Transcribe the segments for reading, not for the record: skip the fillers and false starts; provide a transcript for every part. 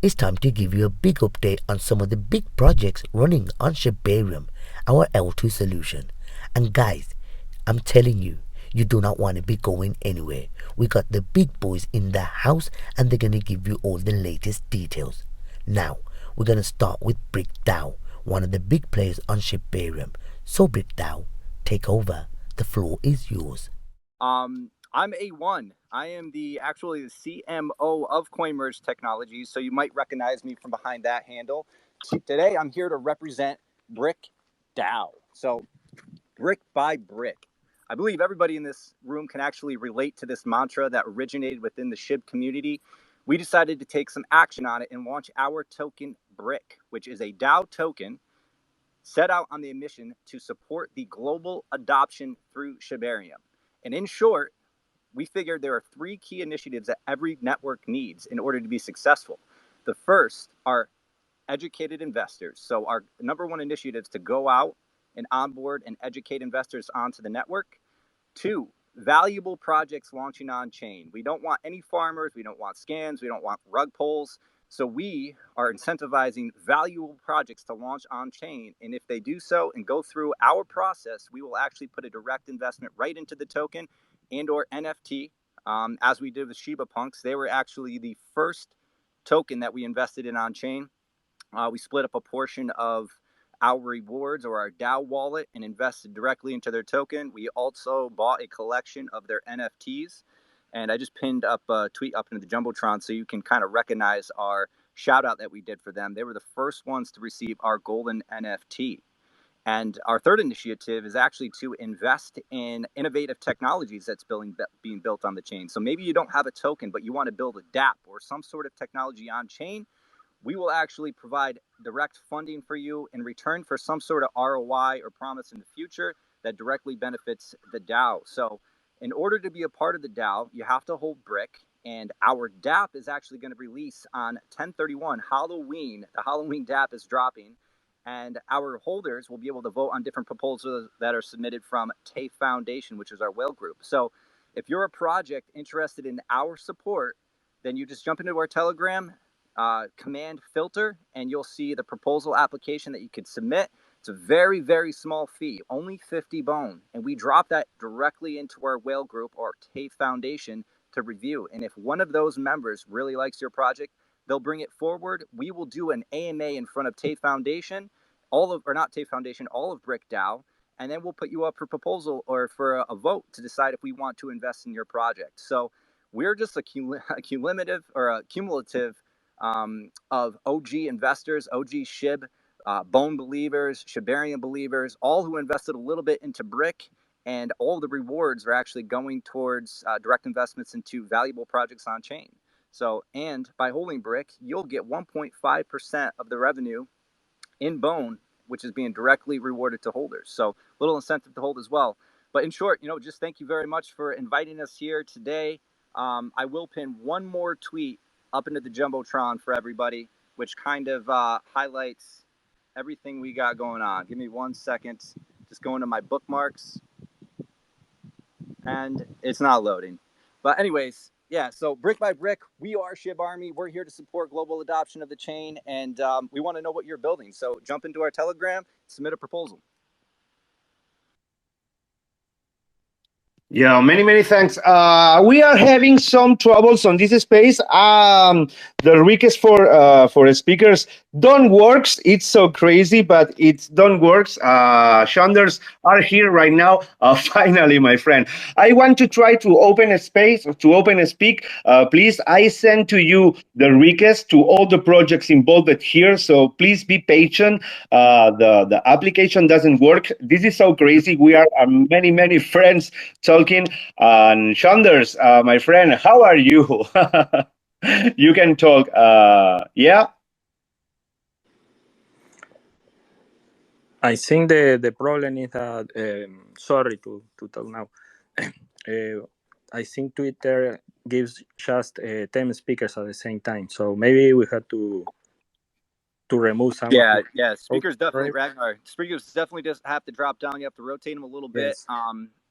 it's time to give you a big update on some of the big projects running on Shibarium, our L2 solution. And guys, I'm telling you, you do not want to be going anywhere. We got the big boys in the house and they're going to give you all the latest details. Now, we're going to start with BrickDAO, one of the big players on Shibarium. So BrickDAO, take over. The floor is yours. I'm A1. I am actually the CMO of CoinMerge Technologies, so you might recognize me from behind that handle. Today, I'm here to represent BrickDAO. So, brick by brick. I believe everybody in this room can actually relate to this mantra that originated within the Shib community. We decided to take some action on it and launch our token Brick, which is a DAO token set out on the mission to support the global adoption through Shibarium. And in short, we figured there are three key initiatives that every network needs in order to be successful. The first are educated investors. So our number one initiative is to go out and onboard and educate investors onto the network. Two, valuable projects launching on chain. We don't want any farmers. We don't want scams. We don't want rug pulls. So we are incentivizing valuable projects to launch on chain. And if they do so and go through our process, we will actually put a direct investment right into the token and or NFT, as we did with Shiba Punks. They were actually the first token that we invested in on chain. We split up a portion of our rewards or our DAO wallet and invested directly into their token. We also bought a collection of their NFTs. And I just pinned up a tweet up into the Jumbotron so you can kind of recognize our shout out that we did for them. They were the first ones to receive our golden NFT. And our third initiative is actually to invest in innovative technologies that's being built on the chain. So maybe you don't have a token, but you want to build a DApp or some sort of technology on chain. We will actually provide direct funding for you in return for some sort of ROI or promise in the future that directly benefits the DAO. So in order to be a part of the DAO, you have to hold Brick, and our DApp is actually going to release on 10/31, Halloween. The Halloween DApp is dropping, and our holders will be able to vote on different proposals that are submitted from TAFE Foundation, which is our whale group. So if you're a project interested in our support, then you just jump into our Telegram, command filter, and you'll see the proposal application that you could submit. It's a very, very small fee, only 50 bone. And we drop that directly into our whale group or TAFE Foundation to review. And if one of those members really likes your project, they'll bring it forward. We will do an AMA in front of TAFE Foundation, all of BrickDAO, and then we'll put you up for proposal or for a vote to decide if we want to invest in your project. So we're just a cumulative of OG investors, OG Shib, Bone believers, Shibarium believers, all who invested a little bit into Brick, and all the rewards are actually going towards direct investments into valuable projects on chain. So, and by holding Brick, you'll get 1.5% of the revenue in Bone, which is being directly rewarded to holders. So, little incentive to hold as well. But in short, just thank you very much for inviting us here today. I will pin one more tweet up into the Jumbotron for everybody, which kind of highlights everything we got going on. Give me 1 second. Just go into my bookmarks. And it's not loading. But anyways, yeah, so brick by brick, we are Shib Army. We're here to support global adoption of the chain, and we want to know what you're building. So jump into our Telegram, submit a proposal. Yeah, many thanks. We are having some troubles on this space. The request for speakers don't works. It's so crazy, but it don't works. Shonders are here right now. Finally, my friend. I want to try to open a space, to open a speak. Please, I send to you the request to all the projects involved here. So please be patient. The application doesn't work. This is so crazy. We are many friends talking. And Shonders, my friend, how are you? You can talk. Yeah. I think the problem is that sorry to talk now. I think Twitter gives just 10 speakers at the same time, so maybe we have to remove some. Yeah. Speakers definitely, Ragnar. Speakers definitely just have to drop down. You have to rotate them a little bit. Yes.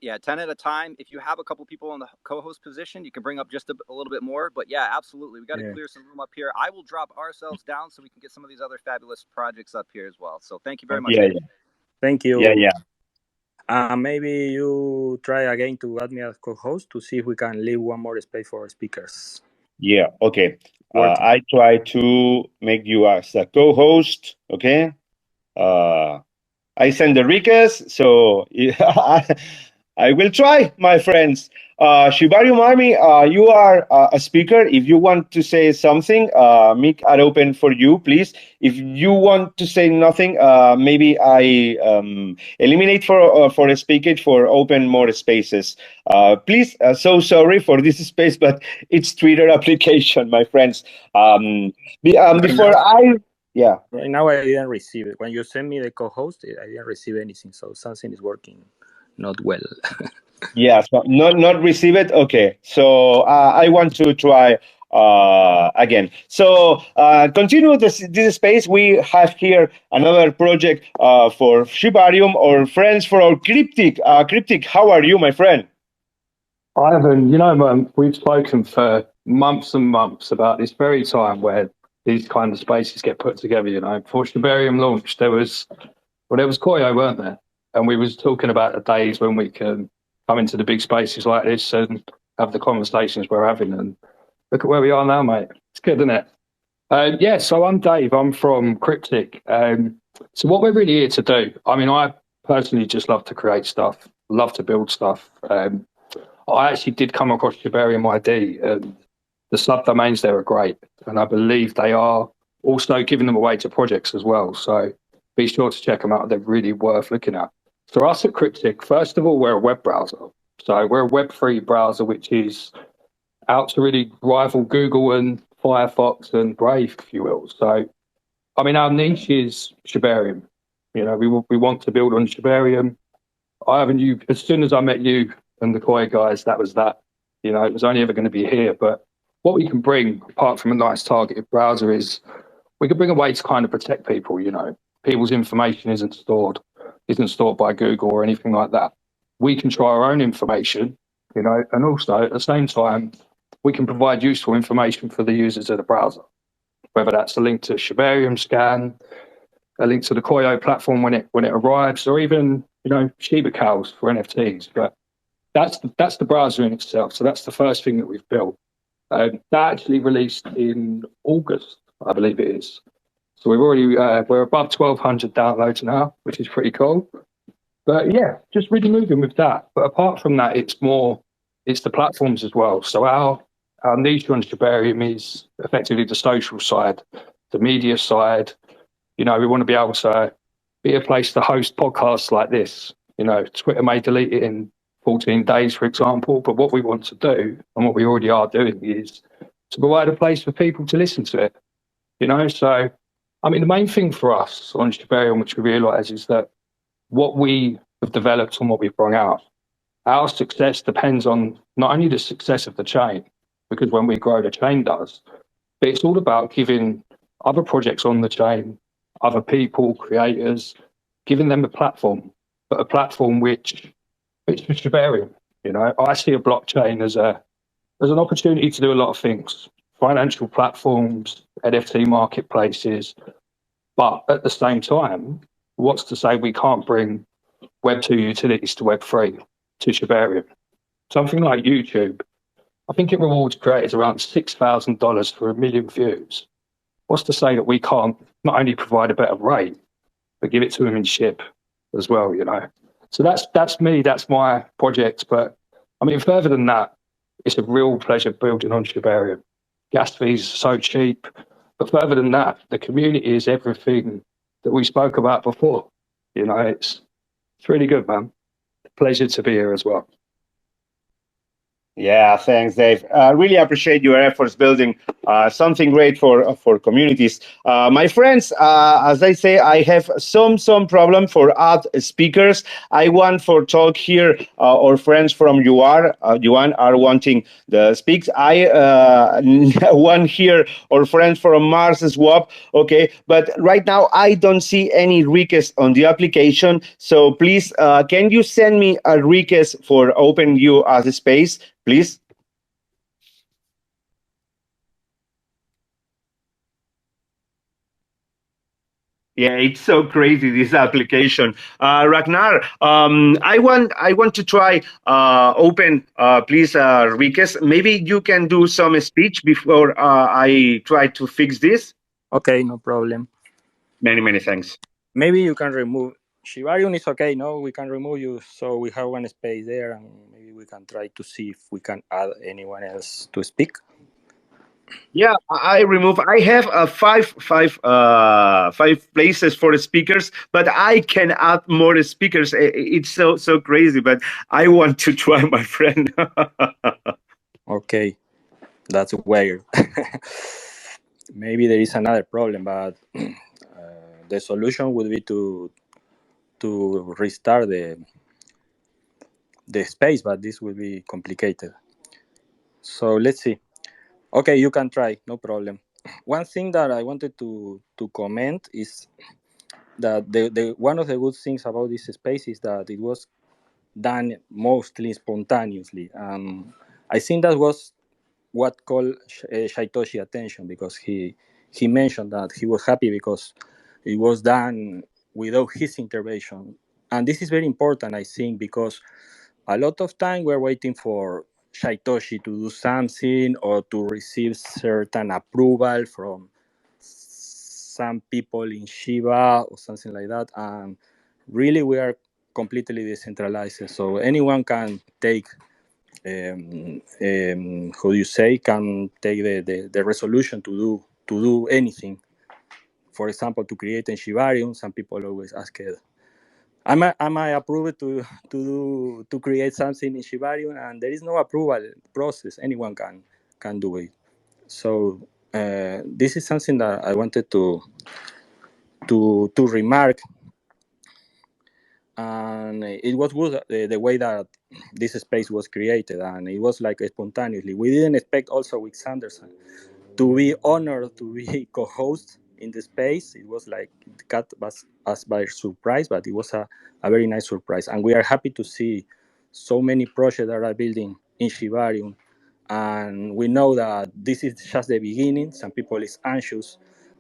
Yeah, 10 at a time. If you have a couple people in the co-host position, you can bring up just a little bit more. But yeah, absolutely. We got to clear some room up here. I will drop ourselves down so we can get some of these other fabulous projects up here as well. So thank you very much. Yeah, Thank you. yeah. Maybe you try again to add me as co-host to see if we can leave one more space for speakers. Yeah, okay. Working. I try to make you as a co-host, okay? I send the request, so I will try, my friends. Shibarium Army, you are a speaker. If you want to say something, make it open for you, please. If you want to say nothing, maybe I eliminate for a speaker for open more spaces. Please, so sorry for this space, but it's Twitter application, my friends. Before yeah. Right now, I didn't receive it. When you send me the co-host, I didn't receive anything. So something is working not well. Yeah, so not receive it. Okay, so I want to try again. So continue this space. We have here another project for Shibarium or friends for our cryptic. Cryptic, how are you, my friend? Ivan, we've spoken for months and months about this very time where these kind of spaces get put together. Before Shibarium launched, there was Koyo, weren't there? And we was talking about the days when we can come into the big spaces like this and have the conversations we're having. And look at where we are now, mate. It's good, isn't it? Yeah, so I'm Dave. I'm from Cryptic. So what we're really here to do, I personally just love to create stuff, love to build stuff. I actually did come across Shibarium ID, and the subdomains there are great. And I believe they are also giving them away to projects as well. So be sure to check them out. They're really worth looking at. So us at Cryptic, first of all, we're a web browser. So we're a Web3 browser, which is out to really rival Google and Firefox and Brave, if you will. So, our niche is Shibarium. We want to build on Shibarium. As soon as I met you and the Koi guys, that was that. It was only ever going to be here. But what we can bring, apart from a nice targeted browser, is we can bring a way to kind of protect people. People's information isn't stored by Google or anything like that. We control our own information, and also at the same time, we can provide useful information for the users of the browser, whether that's a link to Shibarium scan, a link to the Koyo platform when it arrives, or even Shiba cows for NFTs. But that's the browser in itself. So that's the first thing that we've built. That actually released in August, I believe it is. So we're above 1,200 downloads now, which is pretty cool. But yeah, just really moving with that. But apart from that, it's the platforms as well. So our niche on Shibarium is effectively the social side, the media side. We want to be able to be a place to host podcasts like this. Twitter may delete it in 14 days, for example. But what we want to do, and what we already are doing, is to provide a place for people to listen to it. So the main thing for us on Shibarium, which we realise, is that what we have developed and what we've brought out, our success depends on not only the success of the chain, because when we grow, the chain does, but it's all about giving other projects on the chain, other people, creators, giving them a platform, but a platform which is Shibarium. I see a blockchain as an opportunity to do a lot of things, financial platforms, NFT marketplaces, but at the same time, what's to say we can't bring Web2 utilities to Web3, to Shibarium? Something like YouTube, I think it rewards creators around $6,000 for 1 million views. What's to say that we can't not only provide a better rate, but give it to them in Shib as well, So that's me, that's my project. But further than that, it's a real pleasure building on Shibarium. Gas fees are so cheap. But further than that, the community is everything that we spoke about before. It's really good, man. Pleasure to be here as well. Yeah, thanks, Dave. Really appreciate your efforts building something great for communities. My friends, as I say, I have some problem for add speakers. I want for talk here. Our friends from Yuan are wanting the speaks. I want here. Our friends from Mars Swap. Okay, but right now I don't see any request on the application. So please, can you send me a request for open you as a space? Please. Yeah, it's so crazy this application. Ragnar, I want to try open. Please, Riques. Maybe you can do some speech before I try to fix this. Okay, no problem. Many thanks. Maybe you can remove Shibarium is okay, no? We can remove you so we have one space there and maybe we can try to see if we can add anyone else to speak. Yeah, I remove. I have five places for the speakers, but I can add more speakers. It's so crazy, but I want to try, my friend. Okay, that's weird. Maybe there is another problem, but the solution would be to restart the space, but this will be complicated. So let's see. Okay, you can try, no problem. One thing that I wanted to comment is that the one of the good things about this space is that it was done mostly spontaneously. I think that was what called Shaitoshi attention because he mentioned that he was happy because it was done without his intervention, and this is very important, I think, because a lot of time we're waiting for Shaitoshi to do something or to receive certain approval from some people in Shiba or something like that. And really, we are completely decentralized. So anyone can take, how do you say, can take the resolution to do anything. For example, to create a Shibarium, some people always ask am I approved to create something in Shibarium? And there is no approval process. Anyone can do it. So this is something that I wanted to remark, and it was good the way that this space was created, and it was like spontaneously. We didn't expect also with Sanderson to be honored to be co-host in the space. It was like it caught us by surprise, but it was a very nice surprise. And we are happy to see so many projects that are building in Shibarium. And we know that this is just the beginning. Some people is anxious.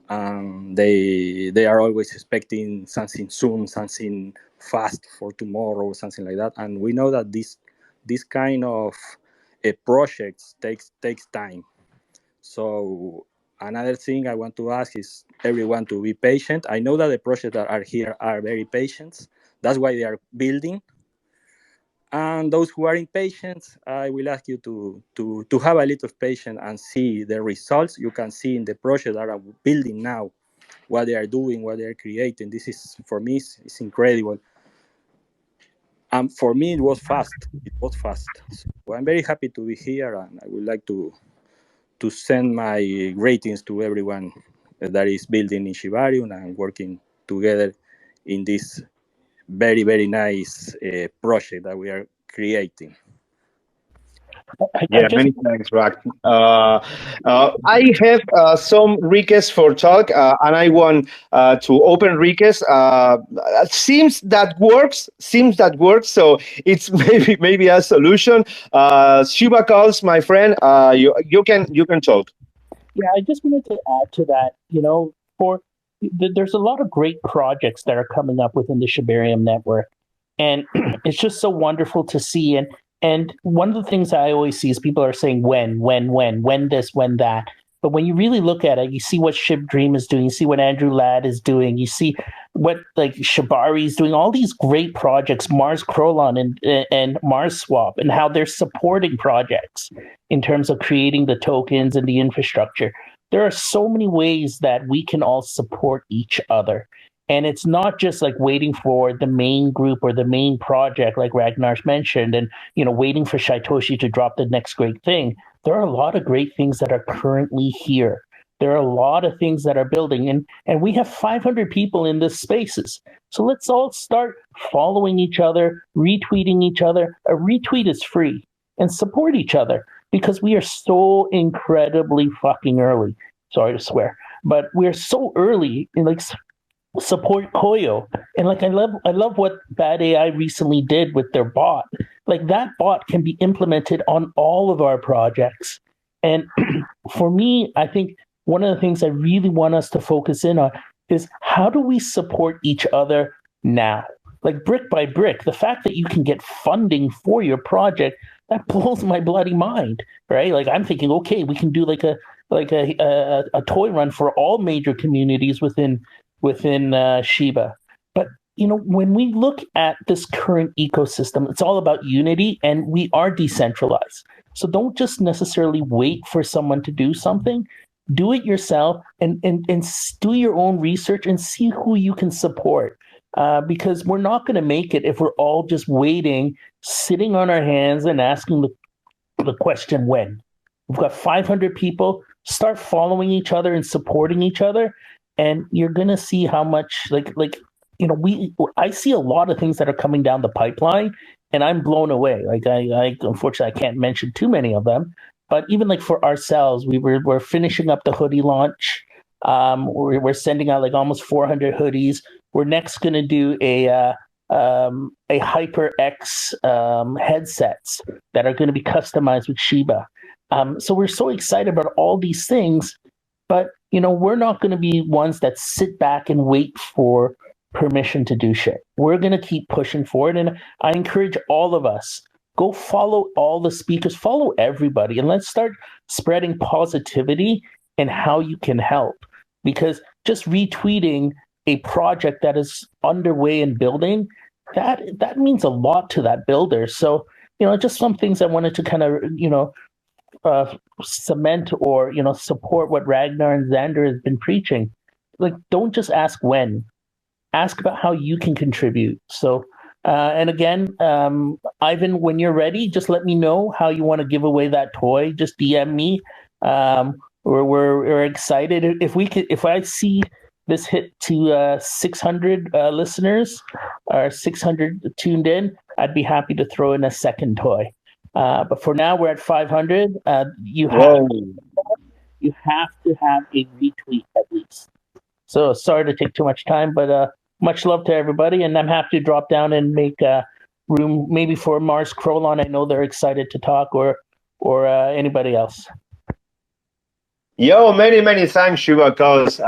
They are always expecting something soon, something fast for tomorrow, something like that. And we know that this kind of projects takes time. So another thing I want to ask is everyone to be patient. I know that the projects that are here are very patient. That's why they are building. And those who are impatient, I will ask you to have a little patience and see the results you can see in the project that are building now, what they are doing, what they are creating. This is, for me, it's incredible. And for me, it was fast. It was fast. So I'm very happy to be here, and I would like to send my greetings to everyone that is building in Shibarium and working together in this very nice project that we are creating. Yeah, many thanks, Rag. I have some requests for talk, and I want to open requests. Seems that works. Seems that works. So it's maybe a solution. Shiba calls, my friend. You can talk. Yeah, I just wanted to add to that. There's a lot of great projects that are coming up within the Shibarium network, and it's just so wonderful to see. And one of the things I always see is people are saying when this, when that. But when you really look at it, you see what Shib Dream is doing. You see what Andrew Ladd is doing. You see what like Shibari is doing. All these great projects, Mars Krolon and Mars Swap, and how they're supporting projects in terms of creating the tokens and the infrastructure. There are so many ways that we can all support each other. And it's not just like waiting for the main group or the main project, like Ragnar's mentioned, and waiting for Shytoshi to drop the next great thing. There are a lot of great things that are currently here. There are a lot of things that are building, and we have 500 people in this spaces. So let's all start following each other, retweeting each other. A retweet is free, and support each other, because we are so incredibly fucking early. Sorry to swear, but we're so early in support Koyo. And I love what Bad AI recently did with their bot. Like, that bot can be implemented on all of our projects. And for me, I think one of the things I really want us to focus in on is, how do we support each other now? Like, brick by brick, the fact that you can get funding for your project, that blows my bloody mind, right? Like, I'm thinking, okay, we can do a toy run for all major communities within Shiba. But when we look at this current ecosystem, it's all about unity, and we are decentralized. So don't just necessarily wait for someone to do something. Do it yourself, and do your own research and see who you can support. Because we're not going to make it if we're all just waiting, sitting on our hands and asking the question when. We've got 500 people. Start following each other and supporting each other, and you're going to see how much I see a lot of things that are coming down the pipeline, and I'm blown away. Like, I unfortunately I can't mention too many of them, but even for ourselves, we're finishing up the hoodie launch. We're sending out almost 400 hoodies. We're next going to do a HyperX headsets that are going to be customized with Shiba. So we're so excited about all these things, but we're not going to be ones that sit back and wait for permission to do shit. We're going to keep pushing forward, and I encourage all of us, go follow all the speakers, follow everybody, and let's start spreading positivity and how you can help. Because just retweeting a project that is underway and building, that means a lot to that builder. So, just some things I wanted to kind of, cement or, support what Ragnar and Xander has been preaching. Like, don't just ask when, ask about how you can contribute. So, and again, Ivan, when you're ready, just let me know how you want to give away that toy. Just DM me. We're excited. If I see this hit to 600 listeners or 600 tuned in, I'd be happy to throw in a second toy. But for now, we're at 500. You have to have a retweet at least. So sorry to take too much time, but much love to everybody, and I'm happy to drop down and make room maybe for Mars Krolon. I know they're excited to talk, or anybody else. Yo, many thanks, Shiba, because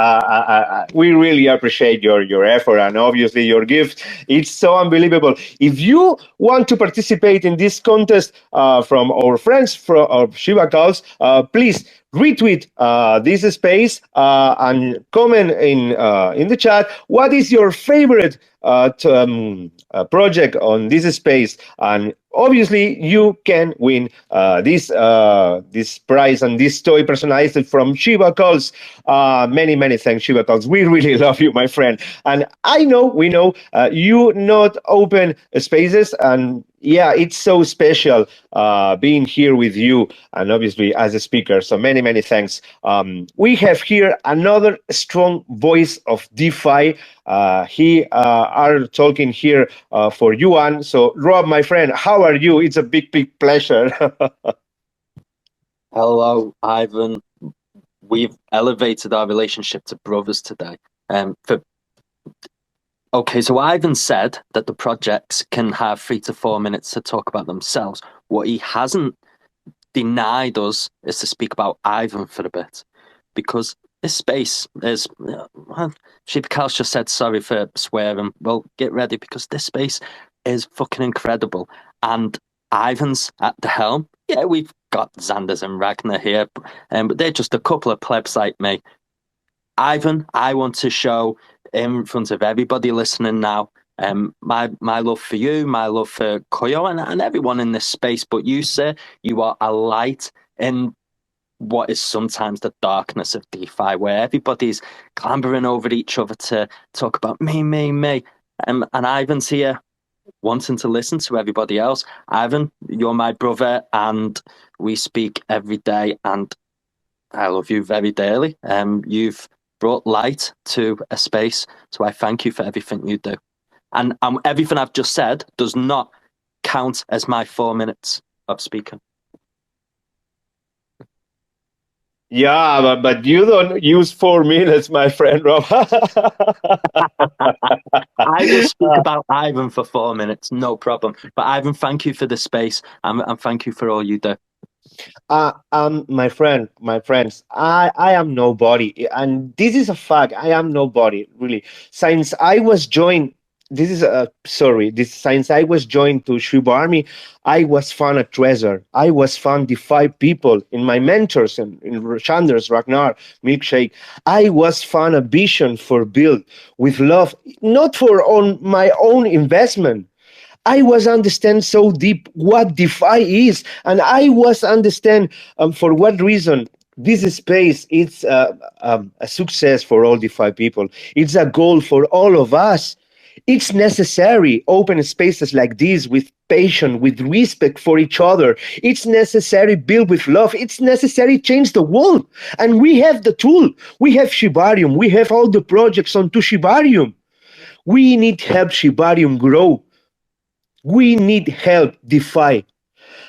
we really appreciate your effort and obviously your gift. It's so unbelievable. If you want to participate in this contest from our friends from Shiba Calls, please retweet this space and comment in the chat what is your favorite project on this space, and obviously you can win this prize and this toy personalized from Shiba Calls. Many thanks, Shiba Calls. We really love you, my friend, and we know you not open spaces, and yeah, it's so special being here with you and obviously as a speaker. So many thanks. We have here another strong voice of DeFi. He are talking here for Yuan. So Rob, my friend, how are you? It's a big pleasure. Hello, Ivan. We've elevated our relationship to brothers today. Okay, so Ivan said that the projects can have 3 to 4 minutes to talk about themselves. What he hasn't denied us is to speak about Ivan for a bit, because this space is, Shib just said sorry for swearing. Well, get ready, because this space is fucking incredible. And Ivan's at the helm. Yeah, we've got Xanders and Ragnar here, but they're just a couple of plebs like me. Ivan, I want to show in front of everybody listening now my love for you, my love for Koyo and everyone in this space. But you, sir, you are a light in what is sometimes the darkness of DeFi, where everybody's clambering over each other to talk about me. And Ivan's here wanting to listen to everybody else. Ivan, you're my brother, and we speak every day, and I love you very dearly. You've brought light to a space, so I thank you for everything you do. And everything I've just said does not count as my 4 minutes of speaking. Yeah, but you don't use 4 minutes, my friend Rob. I will speak about Ivan for 4 minutes, no problem. But Ivan, thank you for the space, and thank you for all you do. My friends, I am nobody, and this is a fact. I am nobody, really. Since I was joined, this is since I was joined to Shib Army, I was found a treasure. I was found the 5 people in my mentors in Chanders, Ragnar, Milkshake. I was found a vision for build with love, not for on my own investment. I was understand so deep what DeFi is, and I was understand for what reason this space is a success for all DeFi people. It's a goal for all of us. It's necessary open spaces like this with patience, with respect for each other. It's necessary build with love. It's necessary change the world, and we have the tool. We have Shibarium. We have all the projects onto Shibarium. We need help Shibarium grow. We need help DeFi.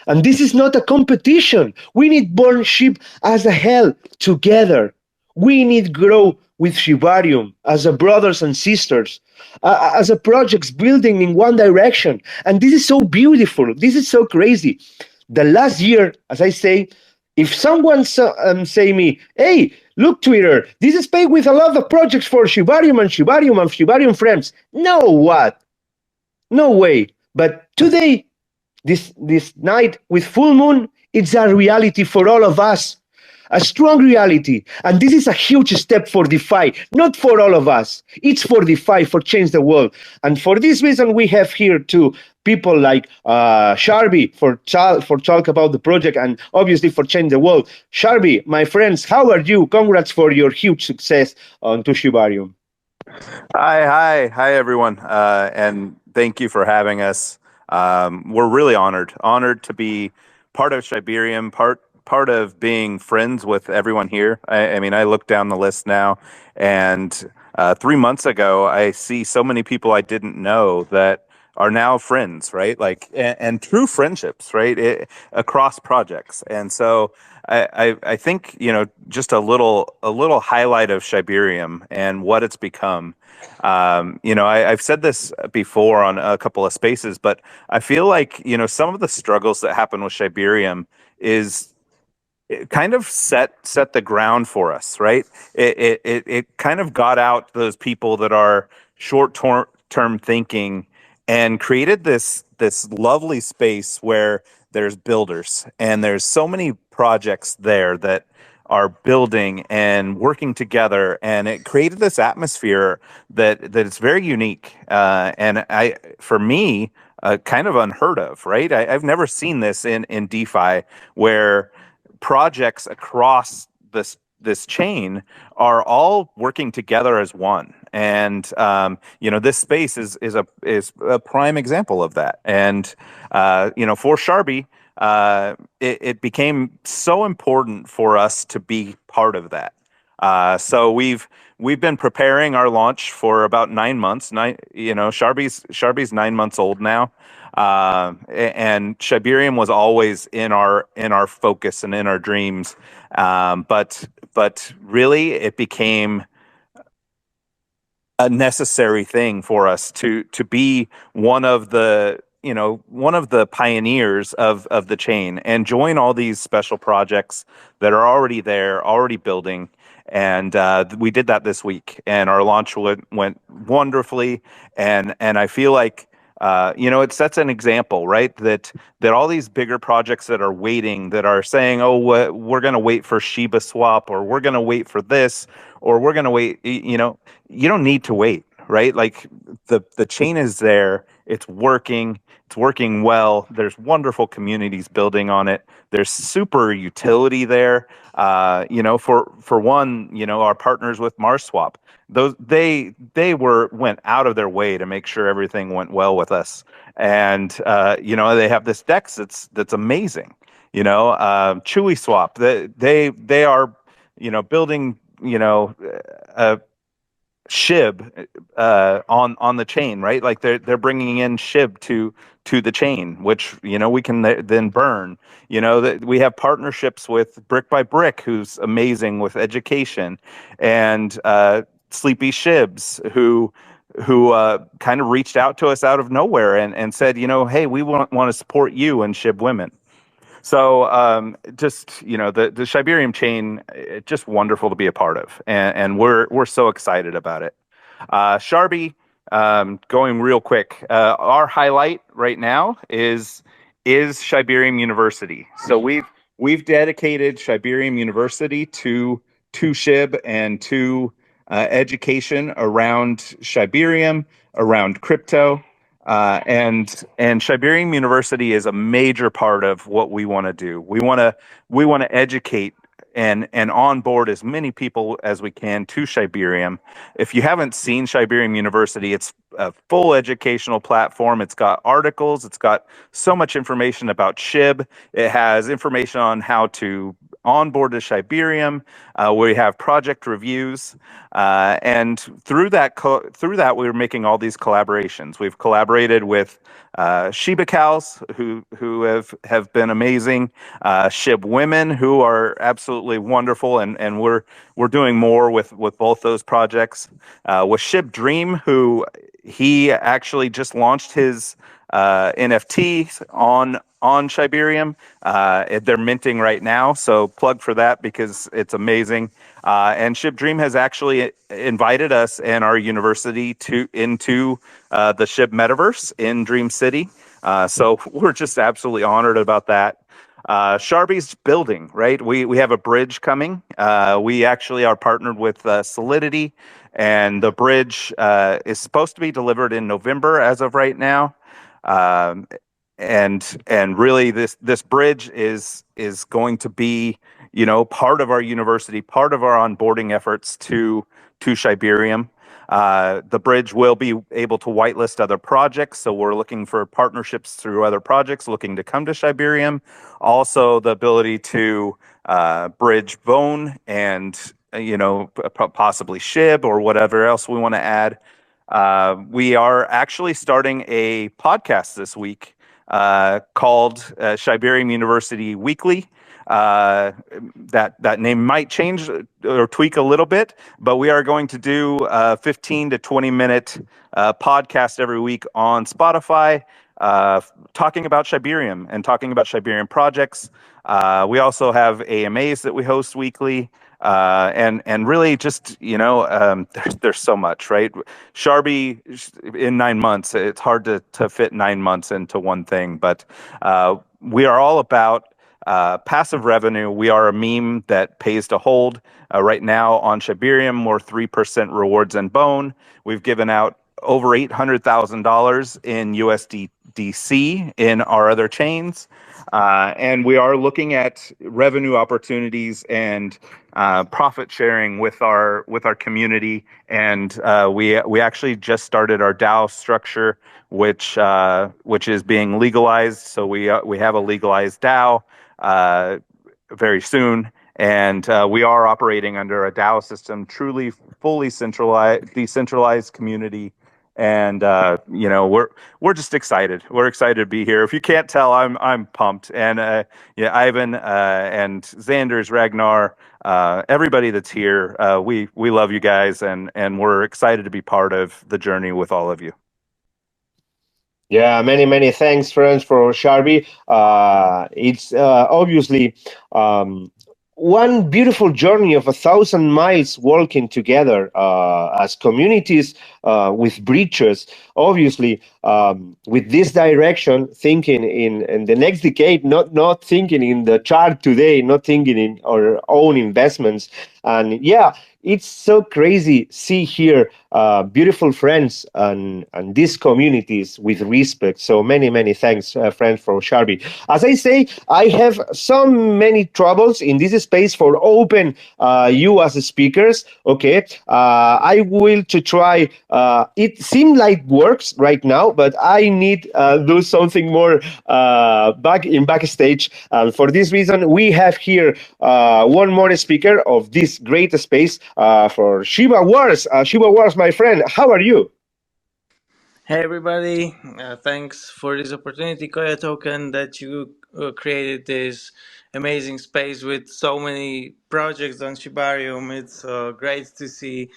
And this is not a competition. We need born Shib as a hell together. We need grow with Shibarium as a brothers and sisters, as a projects building in one direction. And this is so beautiful. This is so crazy. The last year, as I say, if someone say me, hey, look Twitter, this is paid with a lot of projects for Shibarium and Shibarium and Shibarium friends. No, what? No way. But today, this night with full moon, it's a reality for all of us, a strong reality. And this is a huge step for DeFi, not for all of us. It's for DeFi, for change the world. And for this reason, we have here two people like Sharby for talk about the project and obviously for change the world. Sharby, my friends, how are you? Congrats for your huge success on Tushibarium. Hi, everyone, and thank you for having us. We're really honored to be part of Shibarium, part of being friends with everyone here. I mean, I look down the list now, and 3 months ago, I see so many people I didn't know that are now friends, right? Like, and true friendships, right? Across projects, and so. I think just a little highlight of Shibarium and what it's become. I've said this before on a couple of spaces, but I feel like some of the struggles that happen with Shibarium is it kind of set the ground for us, right? It kind of got out those people that are short term thinking and created this lovely space where there's builders and there's so many projects there that are building and working together, and it created this atmosphere that it's very unique, and for me, kind of unheard of, right? I've never seen this in DeFi where projects across this chain are all working together as one, and this space is a prime example of that. And for Sharby, it became so important for us to be part of that. So we've been preparing our launch for about 9 months. Sharby's 9 months old now, and Shibarium was always in our focus and in our dreams. But really, it became a necessary thing for us to be one of the pioneers of the chain and join all these special projects that are already there, already building. And we did that this week, and our launch went wonderfully. And I feel like it sets an example, right? That all these bigger projects that are waiting, that are saying, "Oh, we're going to wait for Shibaswap, or we're going to wait for this, or we're going to wait." You don't need to wait, right? Like, the chain is there. It's working. It's working well. There's wonderful communities building on it. There's super utility there. For one, our partners with MarsSwap, they went out of their way to make sure everything went well with us. And they have this DEX that's amazing. Chewy Swap. They are building a Shib on the chain, right? Like they're bringing in Shib to the chain, which we can then burn. That we have partnerships with Brick by Brick, who's amazing with education, and Sleepy Shibs, who kind of reached out to us out of nowhere and said, hey, we want to support you and Shib women. So just the Shibarium chain, it's just wonderful to be a part of, and we're so excited about it. Sharby, going real quick, our highlight right now is Shibarium University. So we've dedicated Shibarium University to Shib and to education around Shibarium, around crypto. And Shibarium University is a major part of what we want to do. We want to educate and onboard as many people as we can to Shibarium. If you haven't seen Shibarium University, it's a full educational platform. It's got articles. It's got so much information about Shib. It has information on how to onboard to Shibarium. We have project reviews, and through that we were making all these collaborations. We've collaborated with Shiba cows who have been amazing, Shib women who are absolutely wonderful, and we're doing more with both those projects. With Shib Dream, who he actually just launched his NFT on Shibarium. They're minting right now, so plug for that because it's amazing. And Shib Dream has actually invited us and our university into the Shib Metaverse in Dream City. So we're just absolutely honored about that. Sharby's building, right? We have a bridge coming. We actually are partnered with Solidity, and the bridge is supposed to be delivered in November as of right now. And really this bridge is going to be part of our university, part of our onboarding efforts to Shibarium. The bridge will be able to whitelist other projects, so we're looking for partnerships through other projects looking to come to Shibarium. Also, the ability to bridge Bone and possibly Shib or whatever else we want to add. We are actually starting a podcast this week called Shibarium University Weekly. That name might change or tweak a little bit, but we are going to do a 15 to 20 minute podcast every week on Spotify, talking about Shibarium and talking about Shibarium projects. We also have AMAs that we host weekly. And really just, there's so much, right? Sharby in 9 months, it's hard to fit 9 months into one thing, but we are all about passive revenue. We are a meme that pays to hold. Right now on Shibarium, we're 3% rewards and Bone. We've given out over $800,000 in USDC in our other chains. And we are looking at revenue opportunities and profit sharing with our community. And we actually just started our DAO structure, which is being legalized. So we have a legalized DAO very soon. And we are operating under a DAO system, truly fully decentralized community. And we're just excited. We're excited to be here. If you can't tell, I'm pumped. And Ivan and Xanders, Ragnar, everybody that's here, we love you guys, and we're excited to be part of the journey with all of you. Yeah, many thanks, friends, for Sharby. It's obviously one beautiful journey of 1,000 miles walking together as communities with breaches. Obviously, with this direction, thinking in the next decade, not thinking in the chart today, not thinking in our own investments. And yeah, it's so crazy see here beautiful friends and these communities with respect. So many thanks, friends from Sharby. As I say, I have so many troubles in this space for open you as speakers. Okay, I will to try. It seems like works right now, but I need do something more back in backstage. For this reason, we have here one more speaker of this great space for Shiba Wars. Shiba Wars, my friend, how are you? Hey everybody, thanks for this opportunity, Koya Token, that you created this amazing space with so many projects on Shibarium. It's great to see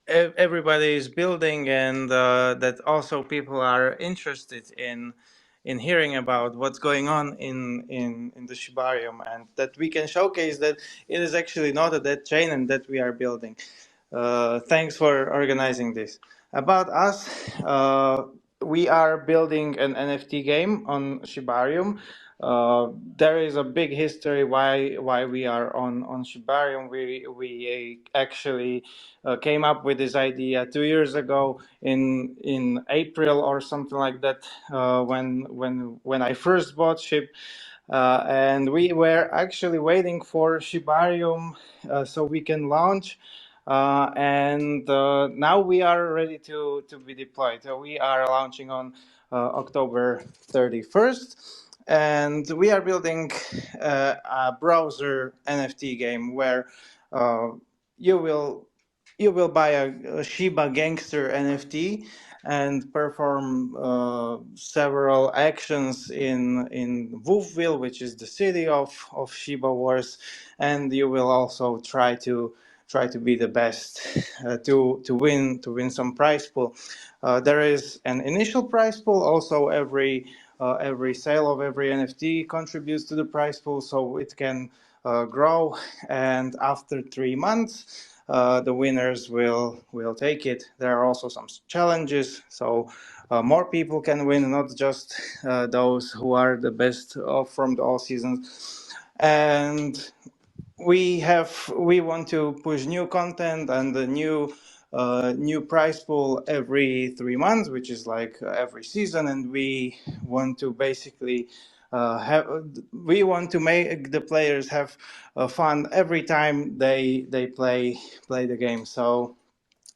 everybody is building and that also people are interested in hearing about what's going on in the Shibarium, and that we can showcase that it is actually not a dead chain and that we are building. Thanks for organizing this. About us, we are building an NFT game on Shibarium. There is a big history why we are on Shibarium. We actually came up with this idea 2 years ago in April or something like that, when I first bought Shib. And we were actually waiting for Shibarium so we can launch. And now we are ready to be deployed. So we are launching on October 31st. And we are building a browser NFT game where uh, you will you will buy a Shiba Gangster NFT and perform several actions in Wolfville, which is the city of Shiba Wars, and you will also try to be the best to win some prize pool. There is an initial prize pool. Also, every sale of every NFT contributes to the prize pool, so it can grow. And after 3 months, the winners will take it. There are also some challenges, so more people can win, not just those who are the best from the all seasons. And we want to push new content and the new prize pool every 3 months, which is like every season, and want to basically we want to make the players have fun every time they play the game. So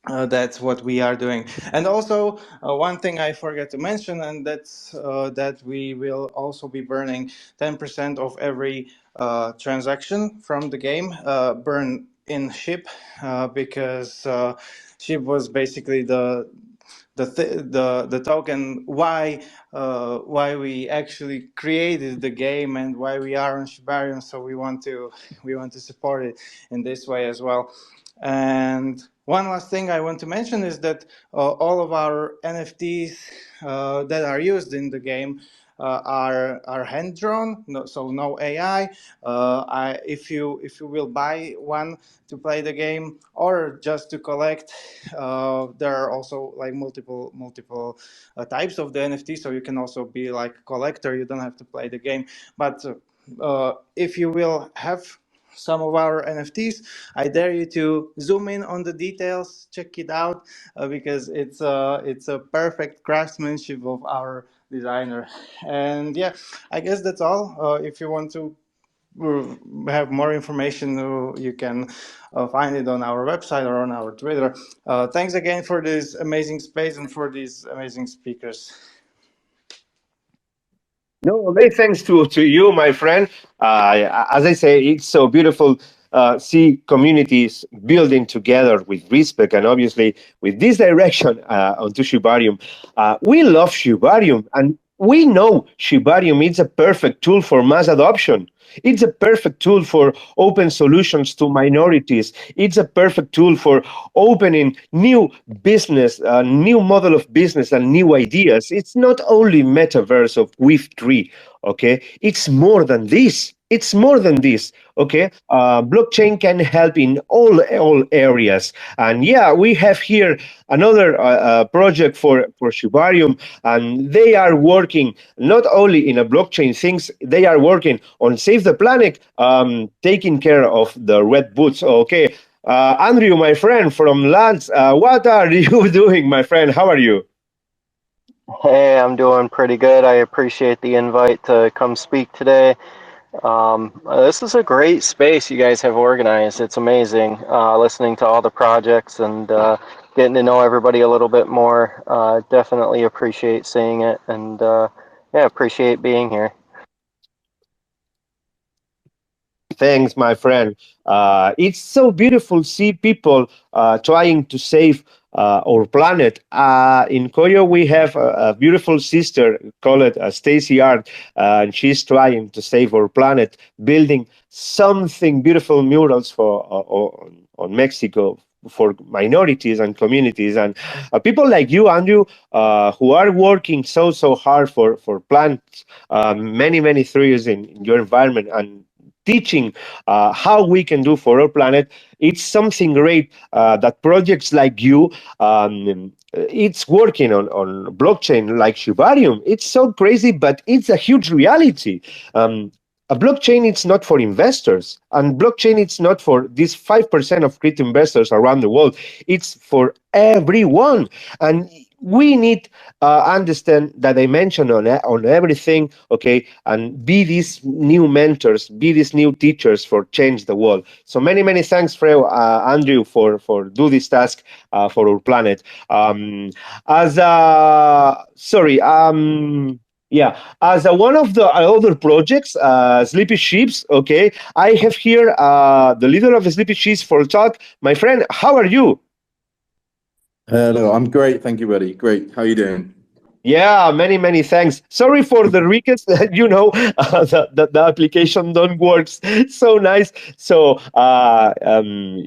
that's what we are doing. And also, one thing I forgot to mention, and that's that we will also be burning 10% of every transaction from the game, burn in Shib, because Shib was basically the token why we actually created the game and why we are on Shibarium. So we want to support it in this way as well. And one last thing I want to mention is that all of our NFTs that are used in the game are hand drawn, so no AI. If you will buy one to play the game or just to collect, there are also like multiple types of the NFT. So you can also be like a collector. You don't have to play the game, but if you will have some of our NFTs, I dare you to zoom in on the details, check it out, because it's a perfect craftsmanship of our designer. And yeah, I guess that's all. If you want to have more information, you can find it on our website or on our Twitter. Thanks again for this amazing space and for these amazing speakers. No, many thanks to you, my friend. As I say, it's so beautiful see communities building together with respect and obviously with this direction onto Shibarium. We love Shibarium and we know Shibarium is a perfect tool for mass adoption. It's a perfect tool for open solutions to minorities. It's a perfect tool for opening new business, new model of business and new ideas. It's not only metaverse of Web3, okay? It's more than this. it's more than this. Okay, blockchain can help in all areas, and yeah, we have here another project for Shibarium, and they are working not only in a blockchain things, they are working on save the planet, taking care of the red boots. Okay, Andrew, my friend from Lands, what are you doing, my friend? How are you? Hey, I'm doing pretty good. I appreciate the invite to come speak today. This is a great space you guys have organized. It's amazing listening to all the projects and getting to know everybody a little bit more. Definitely appreciate seeing it and yeah, appreciate being here. Thanks, my friend. It's so beautiful to see people trying to save our planet. In Koyo, we have a beautiful sister called Stacy Art, and she's trying to save our planet, building something beautiful murals for on Mexico for minorities and communities and people like you, Andrew, who are working so hard for plants many trees in your environment and teaching how we can do for our planet. It's something great that projects like you, it's working on blockchain like Shibarium. It's so crazy, but it's a huge reality. A blockchain it's not for investors, and blockchain it's not for these 5% of crypto investors around the world. It's for everyone, and we need understand the dimension on everything, okay, and be these new mentors, be these new teachers for change the world. So many thanks, Freud, Andrew, for do this task for our planet. As sorry, yeah, as one of the other projects, Sleepy Sheeps. Okay, I have here the leader of the Sleepy Sheeps for talk. My friend, how are you? Hello, I'm great, thank you, buddy. Great, how are you doing? Yeah, many thanks. Sorry for the request. The application don't works so nice. So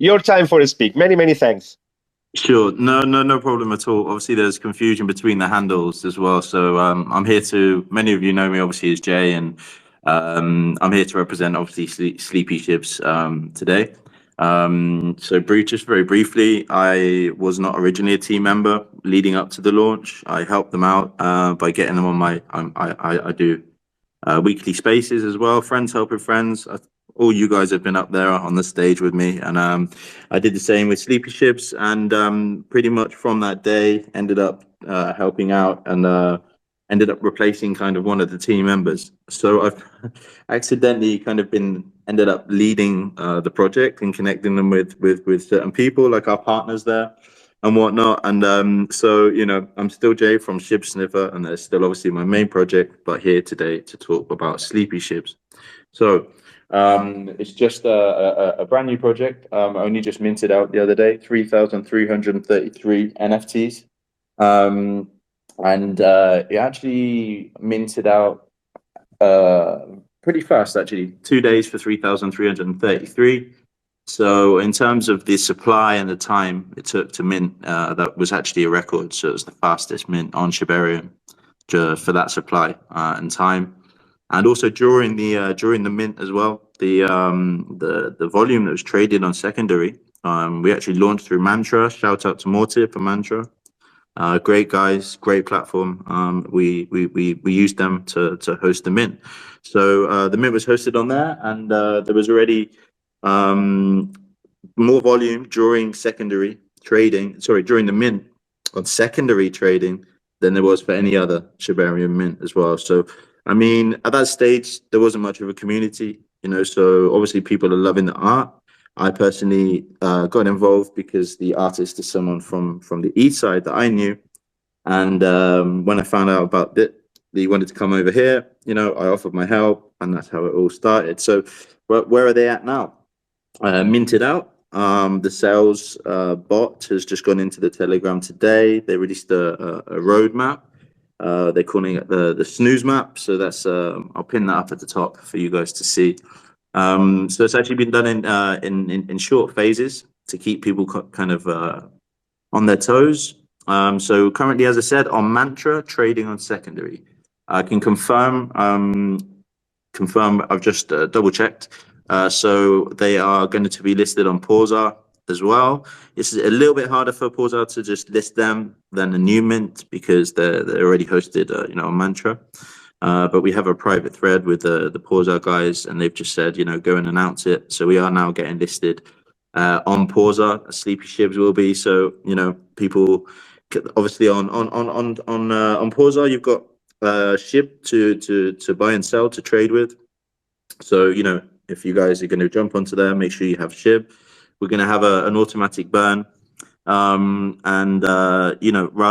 your time for a speak. Many thanks. Sure, no problem at all. Obviously, there's confusion between the handles as well. So I'm here to. Many of you know me obviously as Jay, and I'm here to represent obviously Sleepy Ships today. So just very briefly, I was not originally a team member leading up to the launch. I helped them out by getting them on my. I do weekly spaces as well. Friends helping friends. All you guys have been up there on the stage with me, and I did the same with Sleepy Ships, and pretty much from that day ended up helping out and ended up replacing kind of one of the team members. So I've accidentally kind of ended up leading the project and connecting them with certain people like our partners there and whatnot. And so, I'm still Jay from Shib Sniffer, and that's still obviously my main project, but here today to talk about Sleepy Ships. So it's just a brand new project. Only just minted out the other day, 3,333 NFTs. And it actually minted out pretty fast, actually. 2 days for 3,333. So in terms of the supply and the time it took to mint, that was actually a record. So it was the fastest mint on Shibarium for that supply and time. And also during the mint as well, the volume that was traded on secondary, we actually launched through Mantra. Shout out to Mortir for Mantra. Great guys, great platform. We used them to host the mint. So the mint was hosted on there, and there was already more volume during during the mint on secondary trading than there was for any other Shibarium mint as well. So, I mean, at that stage, there wasn't much of a community, so obviously people are loving the art. I personally got involved because the artist is someone from the east side that I knew. And when I found out about that he wanted to come over here, I offered my help, and that's how it all started. So where are they at now? Minted out. The sales bot has just gone into the Telegram today. They released a roadmap. They're calling it the snooze map. So that's I'll pin that up at the top for you guys to see. So it's actually been done in short phases to keep people kind of on their toes. So currently, as I said, on Mantra, trading on secondary. I can confirm confirm. I've just double checked. So they are going to be listed on Porza as well. It's a little bit harder for Porza to just list them than a new mint because they're already hosted, on Mantra. But we have a private thread with the Porza guys, and they've just said, go and announce it. So we are now getting listed on Porza. Sleepy Shibs will be. So people obviously on Porza, you've got Shib to buy and sell, to trade with. So if you guys are going to jump onto there, make sure you have Shib. We're going to have an automatic burn. Rather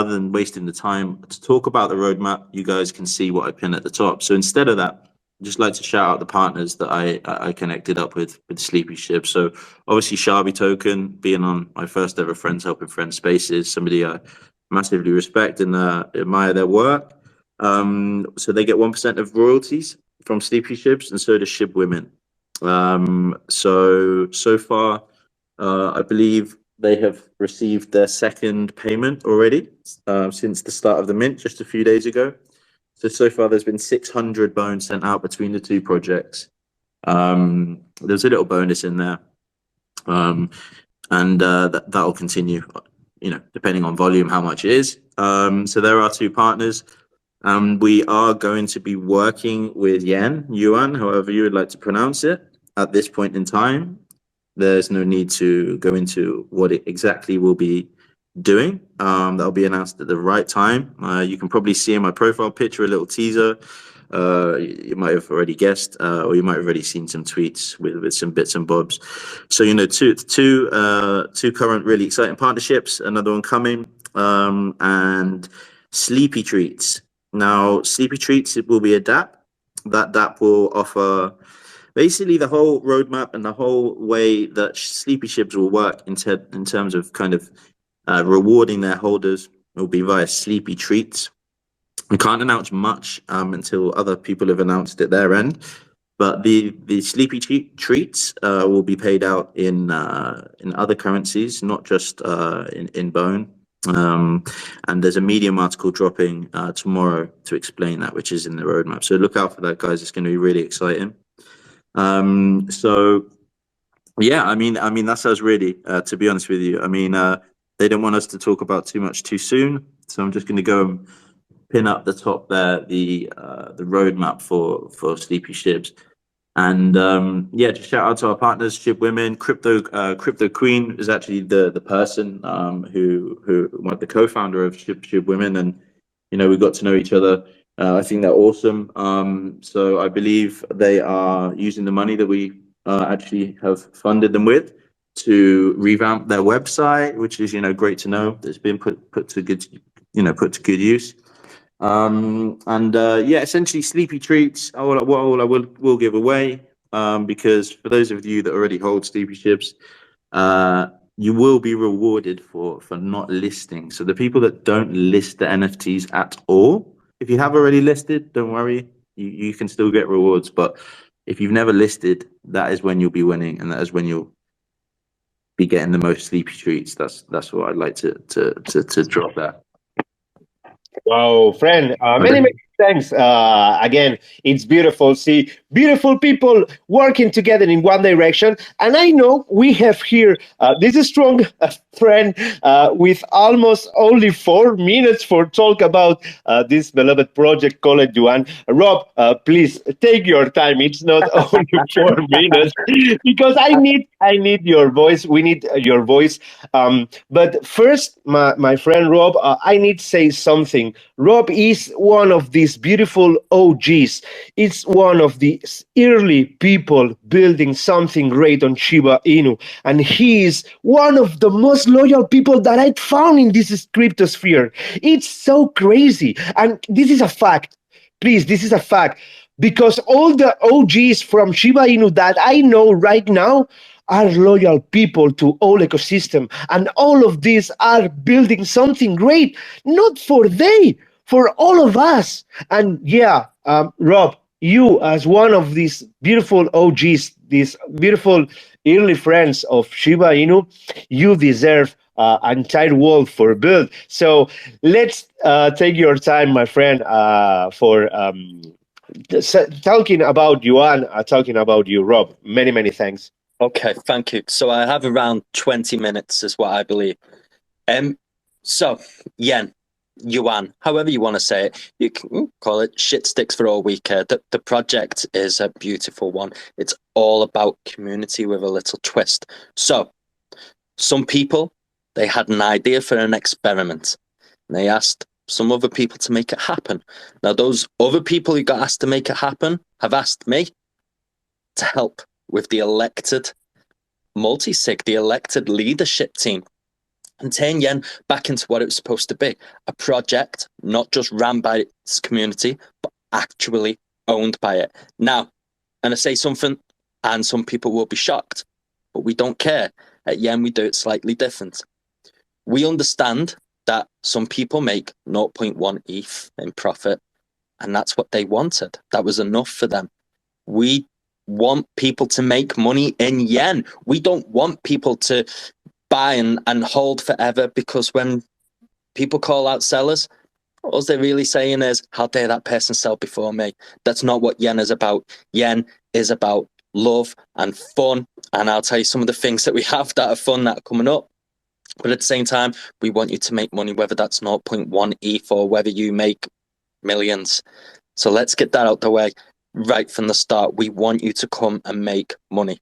than wasting the time to talk about the roadmap, you guys can see what I pin at the top. So instead of that, I'd just like to shout out the partners that I connected up with Sleepy Shib. So obviously Sharby Token, being on my first ever Friends Helping Friends Spaces, somebody I massively respect and admire their work. So they get 1% of royalties from Sleepy Shibs, and so does Shib Women. So far, I believe they have received their second payment already since the start of the mint, just a few days ago. So far, there's been 600 bones sent out between the two projects. There's a little bonus in there, and that'll continue, depending on volume, how much it is. So there are two partners. We are going to be working with Yuan, however you would like to pronounce it, at this point in time. There's no need to go into what it exactly will be doing. That'll be announced at the right time. You can probably see in my profile picture a little teaser. You might have already guessed, or you might have already seen some tweets with some bits and bobs. So two current really exciting partnerships. Another one coming, and Sleepy Treats. Now, Sleepy Treats, it will be a DApp. That DApp will offer basically the whole roadmap and the whole way that Sleepy Shibs will work in terms of kind of rewarding their holders will be via Sleepy Treats. We can't announce much until other people have announced at their end, but the Sleepy Treats will be paid out in other currencies, not just in Bone. And there's a Medium article dropping tomorrow to explain that, which is in the roadmap. So look out for that, guys. It's going to be really exciting. So yeah, I mean that's us really, to be honest with you. I mean, they don't want us to talk about too much too soon, so I'm just going to go and pin up the top there the roadmap for Sleepy Shibs. And just shout out to our partners, Shib Women. Crypto Queen is actually the person who the co-founder of Shib Women, and we got to know each other. I think they're awesome. So I believe they are using the money that we actually have funded them with to revamp their website, which is great to know. It's been put to good use. Essentially Sleepy Treats. All I will give away, because for those of you that already hold Sleepy Shibs, you will be rewarded for not listing. So the people that don't list the NFTs at all, if you have already listed, don't worry, you can still get rewards. But if you've never listed, that is when you'll be winning, and that is when you'll be getting the most Sleepy Treats. That's what I'd like to drop there. Wow, friend, many thanks. Again, it's beautiful. See, beautiful people working together in one direction. And I know we have here this strong friend with almost only 4 minutes for talk about this beloved project called Yuan. Rob, please take your time. It's not only 4 minutes, because I need your voice. We need your voice. But first, my friend Rob, I need to say something. Rob is one of these beautiful OGs. It's one of the early people building something great on Shiba Inu. And he is one of the most loyal people that I found in this cryptosphere. It's so crazy. And this is a fact. Please, this is a fact. Because all the OGs from Shiba Inu that I know right now are loyal people to all ecosystem, and all of these are building something great, not for all of us. And yeah, Rob, you as one of these beautiful OGs, these beautiful early friends of Shiba Inu, you deserve entire world for build. So let's take your time, my friend, for Talking about Yuan, talking about you, Rob. Many, many thanks. Okay, thank you. So I have around 20 minutes, is what I believe. So yen, yuan, however you want to say it, you can call it shit sticks for all we care. The project is a beautiful one. It's all about community with a little twist. So some people, they had an idea for an experiment. And they asked some other people to make it happen. Now, those other people who got asked to make it happen have asked me to help with the elected multi-sig, the elected leadership team, and turn yen back into what it was supposed to be, a project not just ran by its community, but actually owned by it. Now, and I say something, and some people will be shocked, but we don't care. At yen, we do it slightly different. We understand that some people make 0.1 ETH in profit, and that's what they wanted. That was enough for them. We want people to make money in yen. We don't want people to buy and hold forever, because when people call out sellers, all they're really saying is, how dare that person sell before me? That's not what yen is about. Yen is about love and fun. And I'll tell you some of the things that we have that are fun that are coming up. But at the same time, we want you to make money, whether that's 0.1 ETH or whether you make millions. So let's get that out the way right from the start. We want you to come and make money.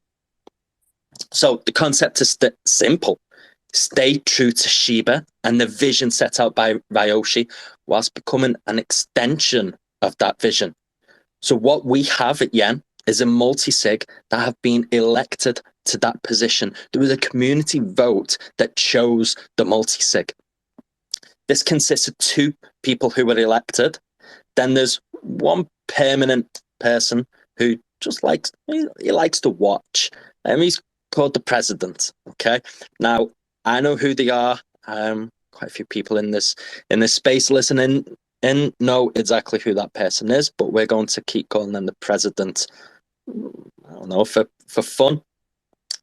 So the concept is simple. Stay true to Shiba and the vision set out by Ryoshi, whilst becoming an extension of that vision. So what we have at Yen is a multi-sig that have been elected to that position. There was a community vote that chose the multi-sig. This consists of 2 people who were elected. Then there's one permanent person who just likes to watch. He's called the president. Okay. Now, I know who they are. Quite a few people in this space listening in know exactly who that person is, but we're going to keep calling them the president. I don't know, for fun.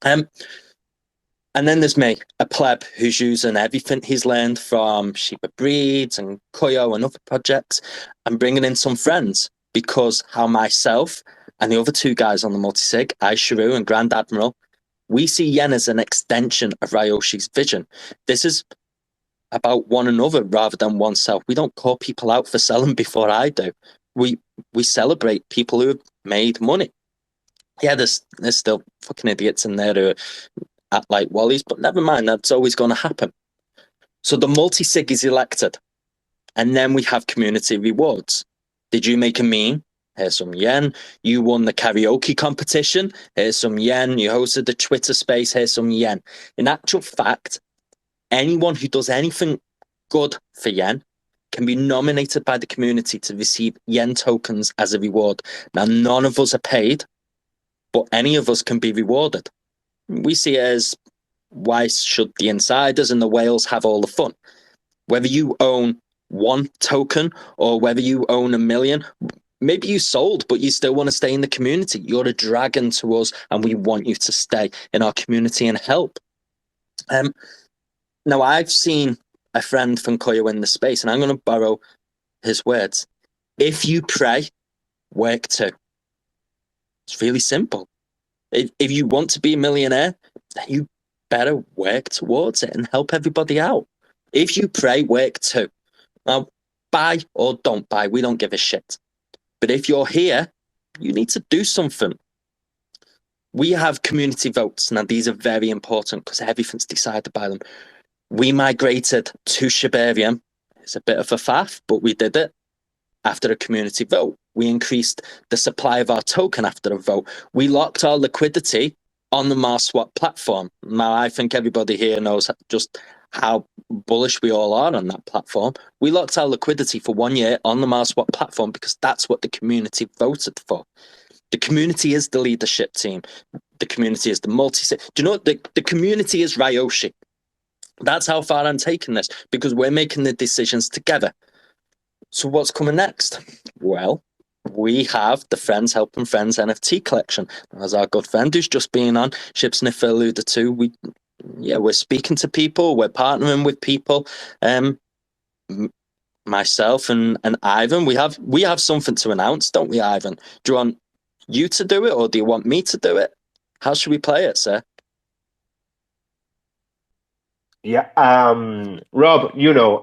And then there's me, a pleb who's using everything he's learned from Shiba Breeds and Koyo and other projects and bringing in some friends, because how myself and the other 2 guys on the multi-sig, Aisharu and Grand Admiral, we see yen as an extension of Ryoshi's vision. This is about one another rather than oneself. We don't call people out for selling before I do. We celebrate people who have made money. Yeah, there's still fucking idiots in there who act like Wallies, but never mind, that's always going to happen. So the multi-sig is elected, and then we have community rewards. Did you make a meme? Here's some yen. You won the karaoke competition. Here's some yen. You hosted the Twitter space. Here's some yen. In actual fact, anyone who does anything good for yen can be nominated by the community to receive yen tokens as a reward. Now, none of us are paid, but any of us can be rewarded. We see it as, why should the insiders and the whales have all the fun? Whether you own 1 token or whether you own 1 million, maybe you sold, but you still want to stay in the community. You're a dragon to us, and we want you to stay in our community and help. Now, I've seen a friend from Koyo in the space, and I'm going to borrow his words. If you pray, work too. It's really simple. If you want to be a millionaire, then you better work towards it and help everybody out. If you pray, work too. Now, buy or don't buy, we don't give a shit. But if you're here, you need to do something. We have community votes. Now, these are very important because everything's decided by them. We migrated to Shibarium. It's a bit of a faff, but we did it after a community vote. We increased the supply of our token after a vote. We locked our liquidity on the Marswap platform. Now, I think everybody here knows just how bullish we all are on that platform. We locked our liquidity for 1 year on the Marswap platform because that's what the community voted for. The community is the leadership team. The community is the multi-sig. Do you know what? The community is Ryoshi. That's how far I'm taking this, because we're making the decisions together. So what's coming next? Well, we have the Friends Helping Friends NFT collection. As our good friend who's just been on, Shib Sniffer alluded to, we're speaking to people, we're partnering with people. myself and Ivan, we have something to announce, don't we, Ivan? Do you want you to do it, or do you want me to do it? How should we play it, sir? Yeah, Rob,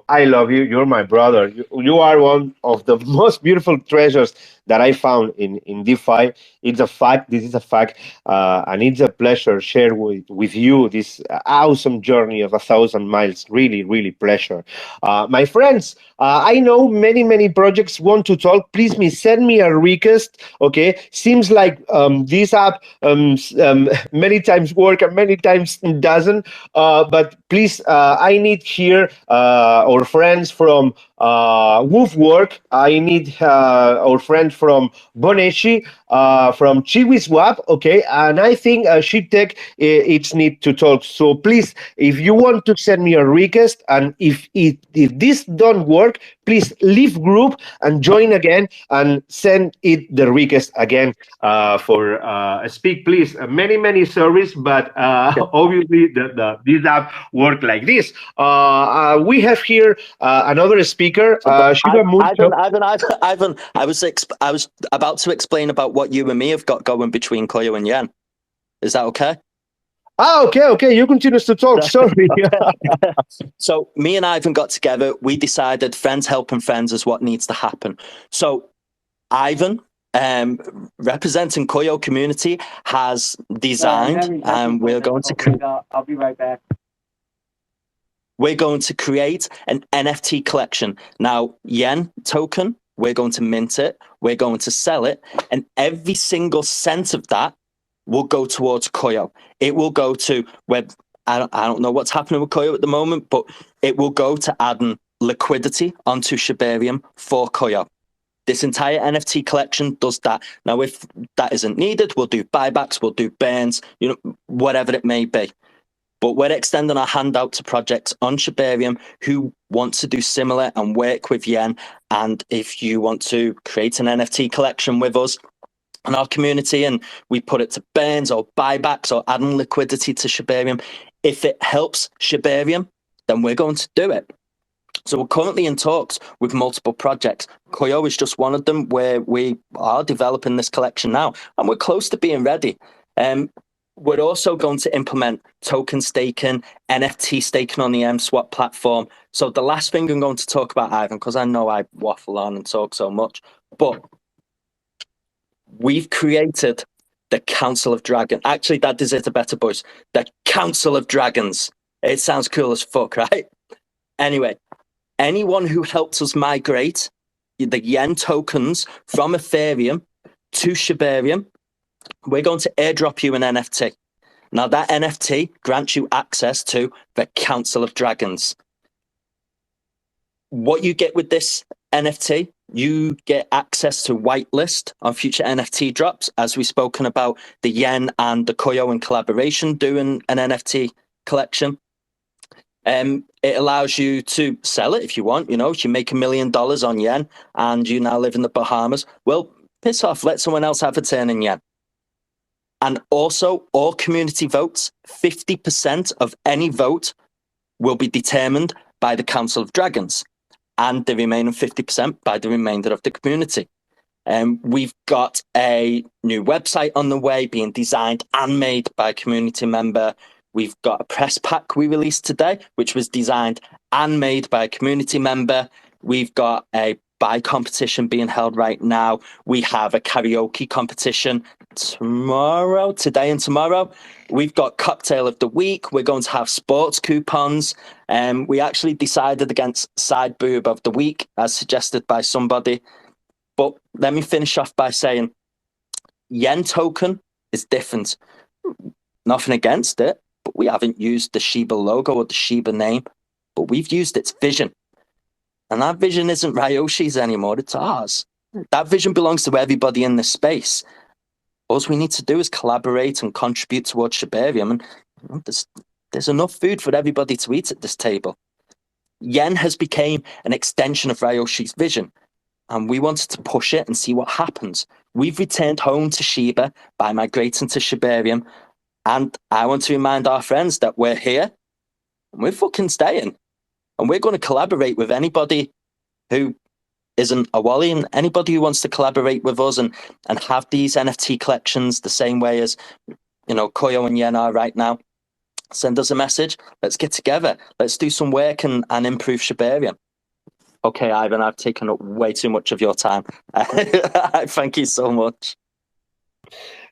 I love you. You're my brother. You are one of the most beautiful treasures that I found in DeFi. It's a fact. This is a fact. And it's a pleasure share with you this awesome journey of 1,000 miles. Really, really pleasure. My friends, I know many projects want to talk. Please send me a request. Okay. Seems like this app many times work and many times doesn't. But please, I need here our friends from Woofwork. I need our friend from Boneshi, from Shibaswap. Okay, and I think ShibTech it's need to talk. So please, if you want to send me a request, and if this don't work, please leave group and join again and send it the request again for speak. Please, many service, but obviously this app work like this. We have here another speaker, Shiba Mucho. Ivan, I was about to explain about what you and me have got going between Koyo and Yen. Is that okay? Okay. You continue to talk. Sorry. So me and Ivan got together. We decided friends helping friends is what needs to happen. So Ivan, representing Koyo community, has designed, and we're going to. I'll be right back. We're going to create an NFT collection. Now, Yen token, we're going to mint it, we're going to sell it, and every single cent of that will go towards Koyo. It will go to where I don't know what's happening with Koyo at the moment, but it will go to adding liquidity onto Shibarium for Koyo. This entire NFT collection does that. Now, if that isn't needed, we'll do buybacks, we'll do burns, whatever it may be. But we're extending our hand out to projects on Shibarium who want to do similar and work with Yen. And if you want to create an NFT collection with us and our community, and we put it to burns or buybacks or adding liquidity to Shibarium, if it helps Shibarium, then we're going to do it. So we're currently in talks with multiple projects. Koyo is just one of them, where we are developing this collection now, and we're close to being ready. We're also going to implement token staking, NFT staking on the Swap platform. So the last thing I'm going to talk about, Ivan, because I know I waffle on and talk so much, but we've created the Council of Dragons. Actually, that deserves a better voice. The Council of Dragons. It sounds cool as fuck, right? Anyway, anyone who helps us migrate the Yen tokens from Ethereum to Shibarium, we're going to airdrop you an NFT. Now, that NFT grants you access to the Council of Dragons. What you get with this NFT, you get access to whitelist on future NFT drops, as we've spoken about the Yen and the Koyo in collaboration doing an NFT collection. It allows you to sell it if you want. If you make $1 million on Yen and you now live in the Bahamas, well, piss off, let someone else have a turn in Yen. And also, all community votes, 50% of any vote will be determined by the Council of Dragons, and the remaining 50% by the remainder of the community. We've got a new website on the way, being designed and made by a community member. We've got a press pack we released today, which was designed and made by a community member. We've got a buy competition being held right now. We have a karaoke competition today and tomorrow. We've got cocktail of the week. We're going to have sports coupons. We actually decided against side boob of the week, as suggested by somebody. But let me finish off by saying Yen token is different. Nothing against it, but we haven't used the Shiba logo or the Shiba name, but we've used its vision. And that vision isn't Ryoshi's anymore, it's ours. That vision belongs to everybody in this space. All we need to do is collaborate and contribute towards Shibarium, and there's enough food for everybody to eat at this table. Yen has become an extension of Ryoshi's vision, and we wanted to push it and see what happens. We've returned home to Shiba by migrating to Shibarium, and I want to remind our friends that we're here, and we're fucking staying. And we're going to collaborate with anybody who isn't a Wally, and anybody who wants to collaborate with us and have these NFT collections the same way as, Koyo and Yen are right now, send us a message. Let's get together. Let's do some work and improve Shibarium. Okay, Ivan, I've taken up way too much of your time. Thank you so much.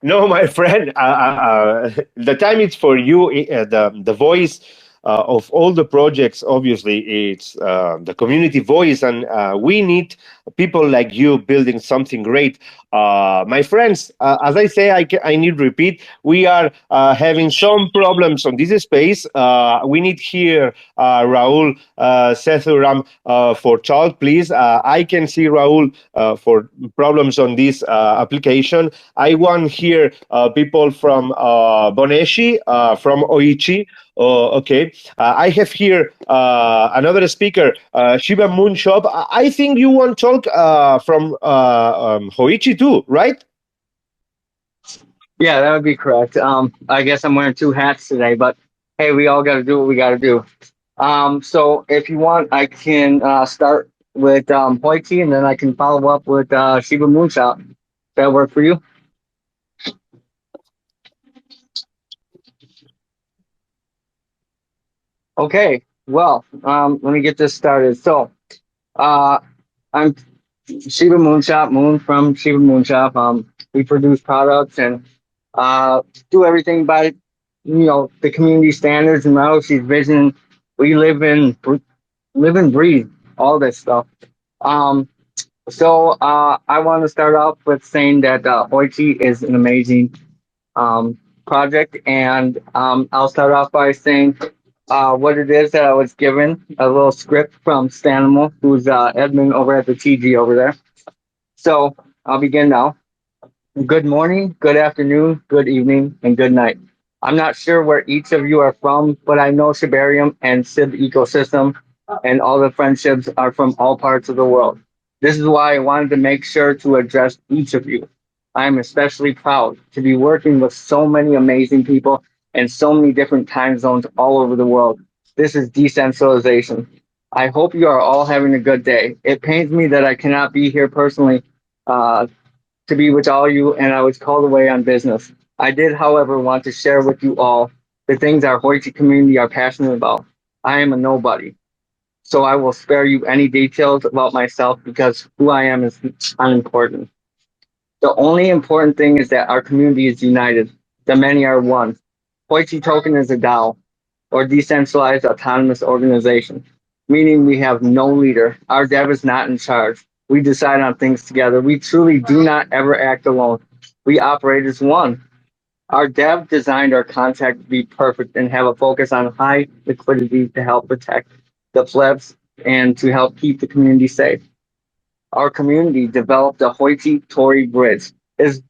No, my friend, the time is for you. The voice of all the projects, obviously, it's the community voice, and we need people like you building something great. My friends, as I say, I need repeat. We are having some problems on this space. We need here Raul Sethuram for talk, please. I can see Raul for problems on this application. I want here people from Boneshi, from Oichi. Okay. I have here another speaker, Shiba Moon Shop. I think you want to talk from Hoichi too, right? Yeah, that would be correct. I guess I'm wearing two hats today, but hey, we all got to do what we got to do. So if you want, I can start with Hoichi, and then I can follow up with Shiba Moonshot. Does that work for you? Okay. Well, let me get this started. So, uh, I'm Shiba Moonshop, Moon from Shiba Moonshop. We produce products and do everything by the community standards and Roshi's vision. We live and breathe all this stuff. Um, so I want to start off with saying that Hoichi is an amazing um, project, and I'll start off by saying what it is that I was given a little script from Stanimal, who's admin over at the TG over there. So I'll begin now. Good morning, good afternoon, good evening, and good night. I'm not sure where each of you are from, but I know Shibarium and Shib ecosystem and all the friendships are from all parts of the world. This is why I wanted to make sure to address each of you. I am especially proud to be working with so many amazing people and so many different time zones all over the world. This is decentralization. I hope you are all having a good day. It pains me that I cannot be here personally uh, to be with all you, and I was called away on business. I did, however, want to share with you all the things our Hoichi community are passionate about. I am a nobody, so I will spare you any details about myself because who I am is unimportant. The only important thing is that our community is united. The many are one. Hoichi Token is a DAO, or decentralized autonomous organization, meaning we have no leader. Our dev is not in charge. We decide on things together. We truly do not ever act alone. We operate as one. Our dev designed our contract to be perfect and have a focus on high liquidity to help protect the plebs and to help keep the community safe. Our community developed the Hoichi Tori Bridge. Is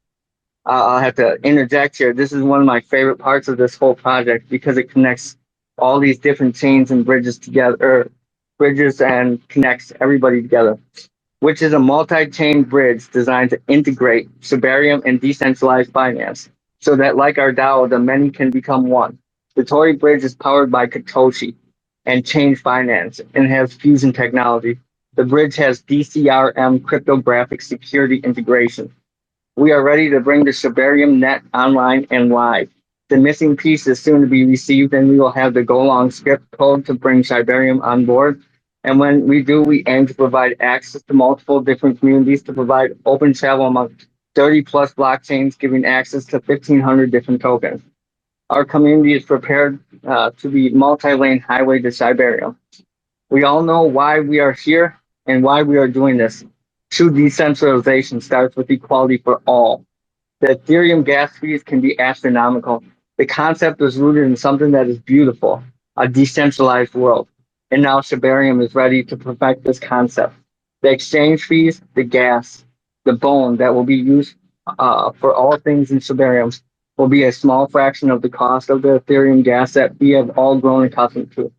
I'll have to interject here. This is one of my favorite parts of this whole project because it connects all these different chains and bridges together, or bridges and connects everybody together, which is a multi-chain bridge designed to integrate Shibarium and decentralized finance so that, like our DAO, the many can become one. The Tori Bridge is powered by Katoshi and Chain Finance and has fusion technology. The bridge has DCRM cryptographic security integration. We are ready to bring the Shibarium net online and live. The missing piece is soon to be received, and we will have the go-along script code to bring Shibarium on board. And when we do, we aim to provide access to multiple different communities to provide open travel among 30 plus blockchains, giving access to 1,500 different tokens. Our community is prepared to be multi-lane highway to Shibarium. We all know why we are here and why we are doing this. True decentralization starts with equality for all. The Ethereum gas fees can be astronomical. The concept was rooted in something that is beautiful, a decentralized world. And now Shibarium is ready to perfect this concept. The exchange fees, the gas, the bone that will be used for all things in Shibarium will be a small fraction of the cost of the Ethereum gas that we have all grown accustomed to.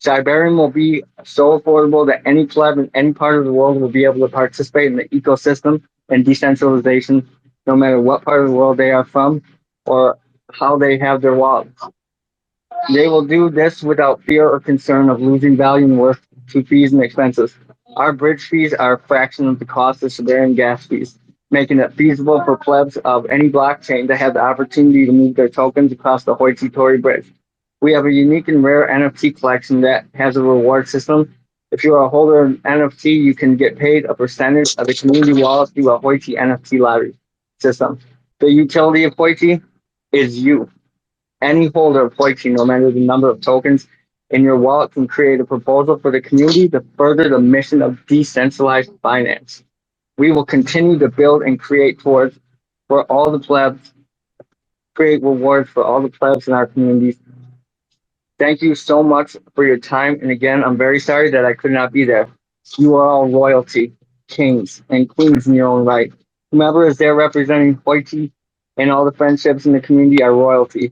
Shibarium will be so affordable that any pleb in any part of the world will be able to participate in the ecosystem and decentralization, no matter what part of the world they are from or how they have their wallets. They will do this without fear or concern of losing value and worth to fees and expenses. Our bridge fees are a fraction of the cost of Shibarium gas fees, making it feasible for plebs of any blockchain to have the opportunity to move their tokens across the Hoity-Toity bridge. We have a unique and rare NFT collection that has a reward system. If you are a holder of an NFT, you can get paid a percentage of the community wallet through a Hoity NFT lottery system. The utility of Hoity is you. Any holder of Hoity, no matter the number of tokens in your wallet, can create a proposal for the community to further the mission of decentralized finance. We will continue to build and create towards for all the plebs, create rewards for all the plebs in our communities. Thank you so much for your time. And again, I'm very sorry that I could not be there. You are all royalty, kings, and queens in your own right. Whomever is there representing Hoity and all the friendships in the community are royalty.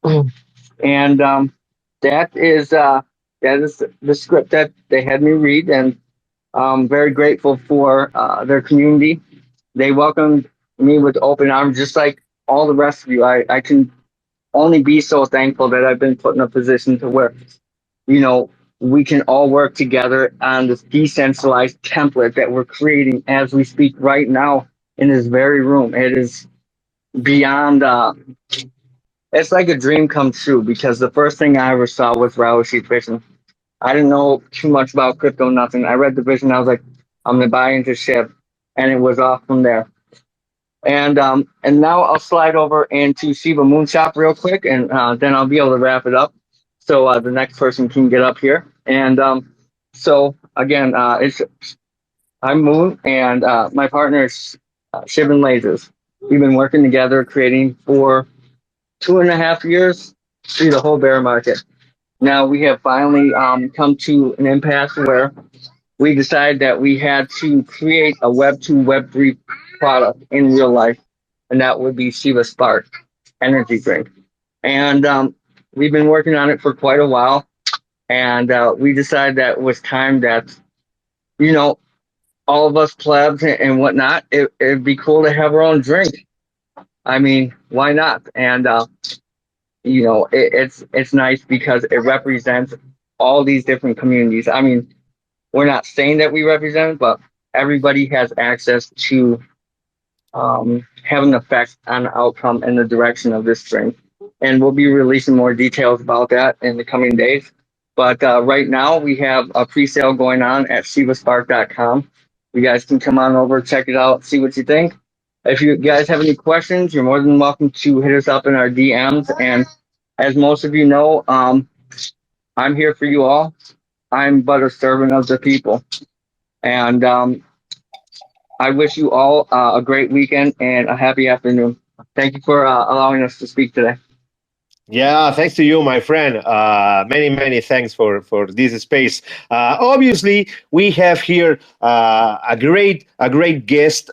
And that is the script that they had me read, and I'm very grateful for their community. They welcomed me with open arms, just like all the rest of you. I can only be so thankful that I've been put in a position to where, you know, we can all work together on this decentralized template that we're creating as we speak right now in this very room. It is beyond it's like a dream come true because the first thing I ever saw was Raoul Vision. I didn't know too much about crypto, nothing. I read the vision, I was like, I'm gonna buy into Shib, and it was off from there. And now I'll slide over into Shiba Moonshop real quick, and then I'll be able to wrap it up, so the next person can get up here. And so again, it's I'm Moon, and my partner is Shib and Lasers. We've been working together, creating for 2.5 years through the whole bear market. Now we have finally come to an impasse where we decided that we had to create a Web 2, Web 3 product in real life, and that would be Shiba Spark energy drink. And we've been working on it for quite a while, and we decided that it was time that, you know, all of us plebs and whatnot, it'd be cool to have our own drink. I mean, why not? And you know, it's nice because it represents all these different communities. I mean, we're not saying that we represent, but everybody has access to have an effect on the outcome and the direction of this drink. And we'll be releasing more details about that in the coming days. But right now, we have a pre-sale going on at shibaspark.com. You guys can come on over, check it out, see what you think. If you guys have any questions, you're more than welcome to hit us up in our DMs. And as most of you know, I'm here for you all. I'm but a servant of the people. And I wish you all a great weekend and a happy afternoon. Thank you for allowing us to speak today. Yeah, thanks to you, my friend. Many thanks for this space. Obviously, we have here a great guest.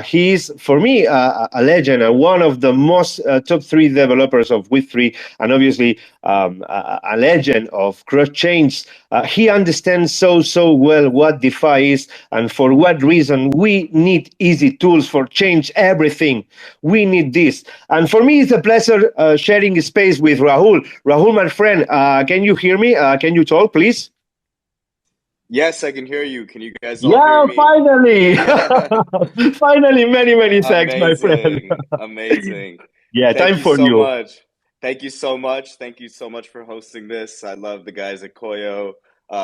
He's for me a legend, one of the most top 3 developers of Web3, and obviously a legend of cross chains. He understands so well what DeFi is and for what reason we need easy tools for change everything. We need this, and for me, it's a pleasure sharing space with Rahul. Rahul, my friend, can you hear me? Can you talk, please? Yes, I can hear you. Can you guys all Yeah, hear me? finally! Finally, many thanks, my friend. Amazing. Yeah, Thank time you for so you. much. Thank you so much. Thank you so much for hosting this. I love the guys at Koyo.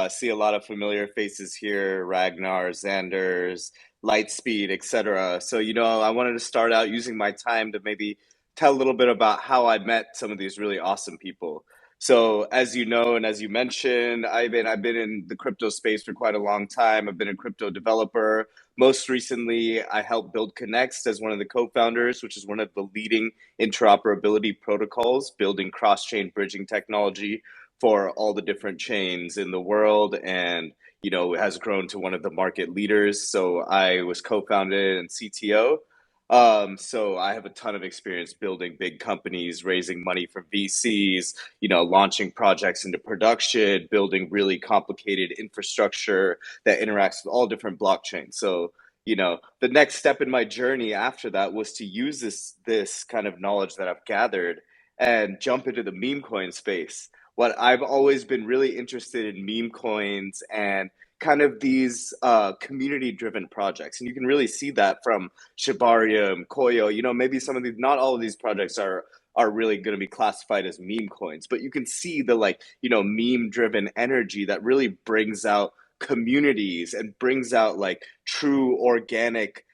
See a lot of familiar faces here, Ragnar, Xanders, Lightspeed, etc. So, I wanted to start out using my time to maybe tell a little bit about how I met some of these really awesome people. So, as you know, and as you mentioned, I've been in the crypto space for quite a long time. I've been a crypto developer. Most recently, I helped build Connext as one of the co-founders, which is one of the leading interoperability protocols, building cross-chain bridging technology for all the different chains in the world, and it has grown to one of the market leaders. So I was co-founded and CTO. So I have a ton of experience building big companies, raising money from VCs, launching projects into production, building really complicated infrastructure that interacts with all different blockchains. So, the next step in my journey after that was to use this kind of knowledge that I've gathered and jump into the meme coin space. What I've always been really interested in meme coins and kind of these community-driven projects. And you can really see that from Shibarium, Koyo. Maybe some of these, not all of these projects are really going to be classified as meme coins, but you can see the meme-driven energy that really brings out communities and brings out true organic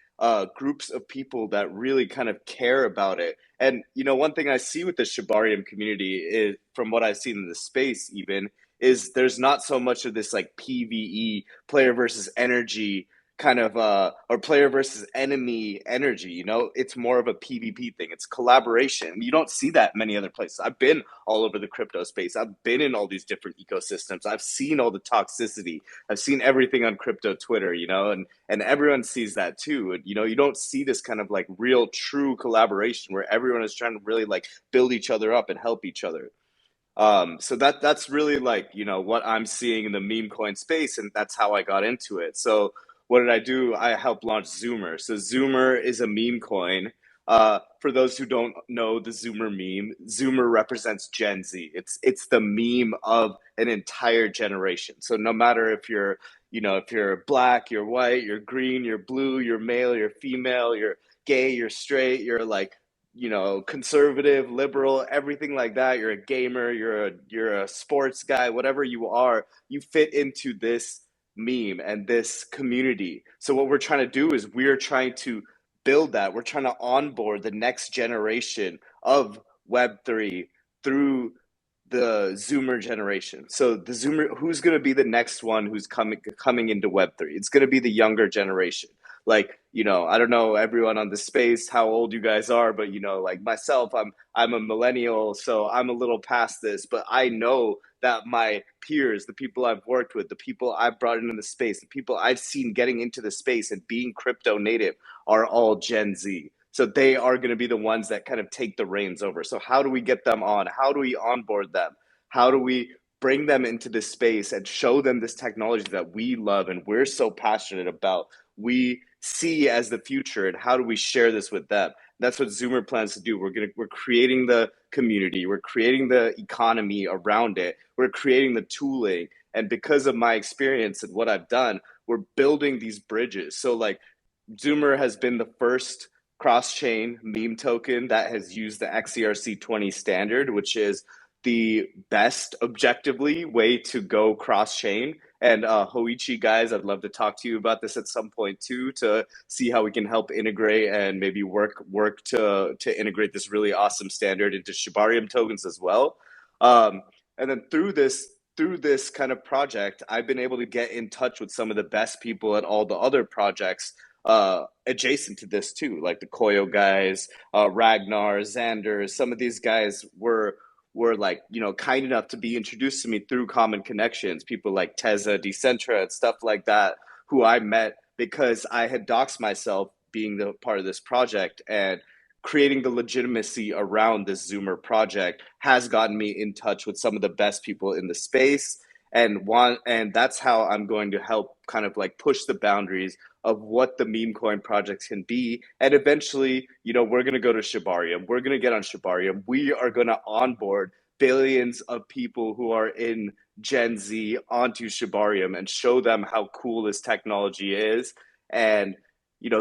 groups of people that really kind of care about it. And one thing I see with the Shibarium community is, from what I've seen in the space even, is there's not so much of this PvE, player versus energy kind of or player versus enemy energy. It's more of a PvP thing. It's collaboration. You don't see that many other places. I've been all over the crypto space. I've been in all these different ecosystems. I've seen all the toxicity. I've seen everything on crypto Twitter, and everyone sees that too. And you don't see this kind of real true collaboration where everyone is trying to really build each other up and help each other. So that's really what I'm seeing in the meme coin space, and that's how I got into it. So what did I do? I helped launch Zoomer. So Zoomer is a meme coin. For those who don't know the Zoomer meme, Zoomer represents Gen Z. It's the meme of an entire generation. So no matter if you're black, you're white, you're green, you're blue, you're male, you're female, you're gay, you're straight, you're conservative, liberal, everything like that. You're a gamer, you're a sports guy, whatever you are, you fit into this meme and this community. So what we're trying to do is we're trying to build that. We're trying to onboard the next generation of Web3 through the Zoomer generation. So the Zoomer, who's going to be the next one who's coming into Web3? It's going to be the younger generation. I don't know everyone on the space, how old you guys are, but myself, I'm a millennial, so I'm a little past this, but I know that my peers, the people I've worked with, the people I've brought into the space, the people I've seen getting into the space and being crypto native are all Gen Z. So they are going to be the ones that kind of take the reins over. So how do we get them on? How do we onboard them? How do we bring them into this space and show them this technology that we love and we're so passionate about, we see as the future, and how do we share this with them? That's what Zoomer plans to do. We're creating the community, we're creating the economy around it, we're creating the tooling, and because of my experience and what I've done, we're building these bridges. So Zoomer has been the first cross-chain meme token that has used the XERC20 standard, which is the best objectively way to go cross-chain. And Hoichi, guys, I'd love to talk to you about this at some point too, to see how we can help integrate and maybe work to integrate this really awesome standard into Shibarium tokens as well. And then through this kind of project, I've been able to get in touch with some of the best people at all the other projects adjacent to this too, like the Koyo guys, Ragnar, Xander. Some of these guys were kind enough to be introduced to me through common connections, people like Teza, Decentra, and stuff like that, who I met because I had doxed myself being the part of this project, and creating the legitimacy around this Zoomer project has gotten me in touch with some of the best people in the space. And that's how I'm going to help kind of push the boundaries of what the meme coin projects can be. And eventually, we're going to go to Shibarium. We're going to get on Shibarium. We are going to onboard billions of people who are in Gen Z onto Shibarium and show them how cool this technology is, and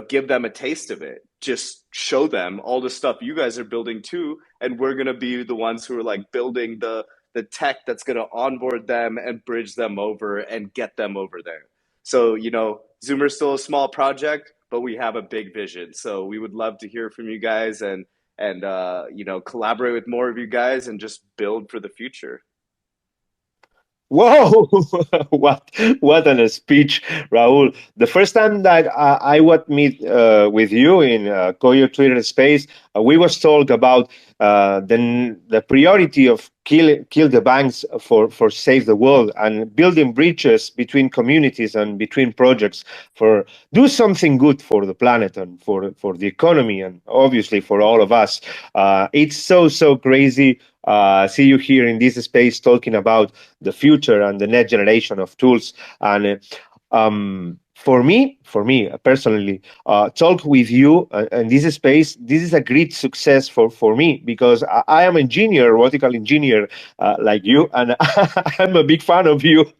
give them a taste of it. Just show them all the stuff you guys are building too, and we're going to be the ones who are building the tech that's going to onboard them and bridge them over and get them over there. So, Zoomer's still a small project, but we have a big vision. So we would love to hear from you guys and collaborate with more of you guys and just build for the future. Whoa! what a speech, Raul. The first time that I would meet with you in Koyo Twitter space, we was talk about the priority of kill the banks for save the world, and building bridges between communities and between projects for do something good for the planet and for the economy and obviously for all of us. It's so crazy. See you here in this space talking about the future and the next generation of tools. And for me personally, talk with you in this space, this is a great success for me, because I am engineer, robotical engineer, like you, and I'm a big fan of you.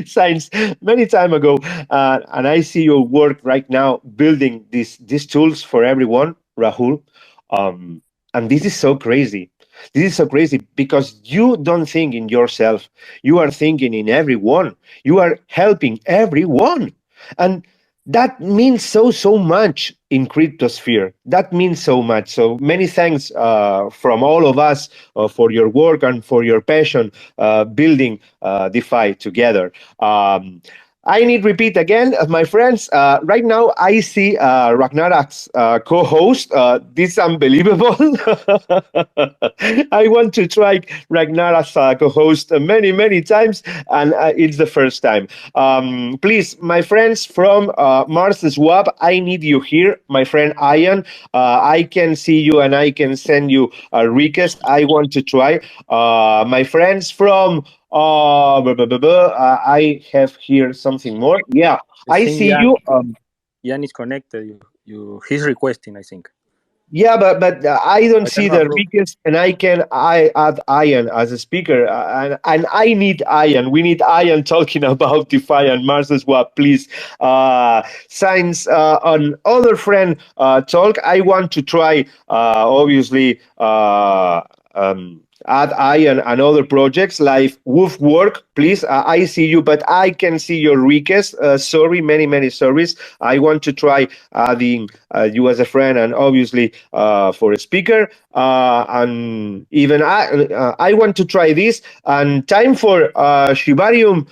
science many time ago, and I see your work right now building these tools for everyone, Rahul. Um, and this is so crazy. This is so crazy because you don't think in yourself. You are thinking in everyone. You are helping everyone, and that means so much in cryptosphere. That means so much. So many thanks from all of us for your work and for your passion building DeFi together. I need repeat again, my friends. Right now, I see Ragnarak's co-host. This is unbelievable. I want to try Ragnarak's co-host many times, and it's the first time. Please, my friends from Mars Swap, I need you here. My friend Ian, I can see you and I can send you a request. I want to try. My friends from I have here something more. Yeah, I I think see you. Jan is connected. He's requesting, I think. Yeah, but I don't I see cannot the approve. request, and I add Ian as a speaker, and I need Ian. We need Ian talking about DeFi and Mars as well, please. Since on other friend talk, I want to try obviously. Add Ian and other projects like Wolf Work, please. I see you, but I can see your request. Sorry, many sorries. I want to try adding you as a friend and obviously for a speaker. And even I want to try this. And time for Shibarium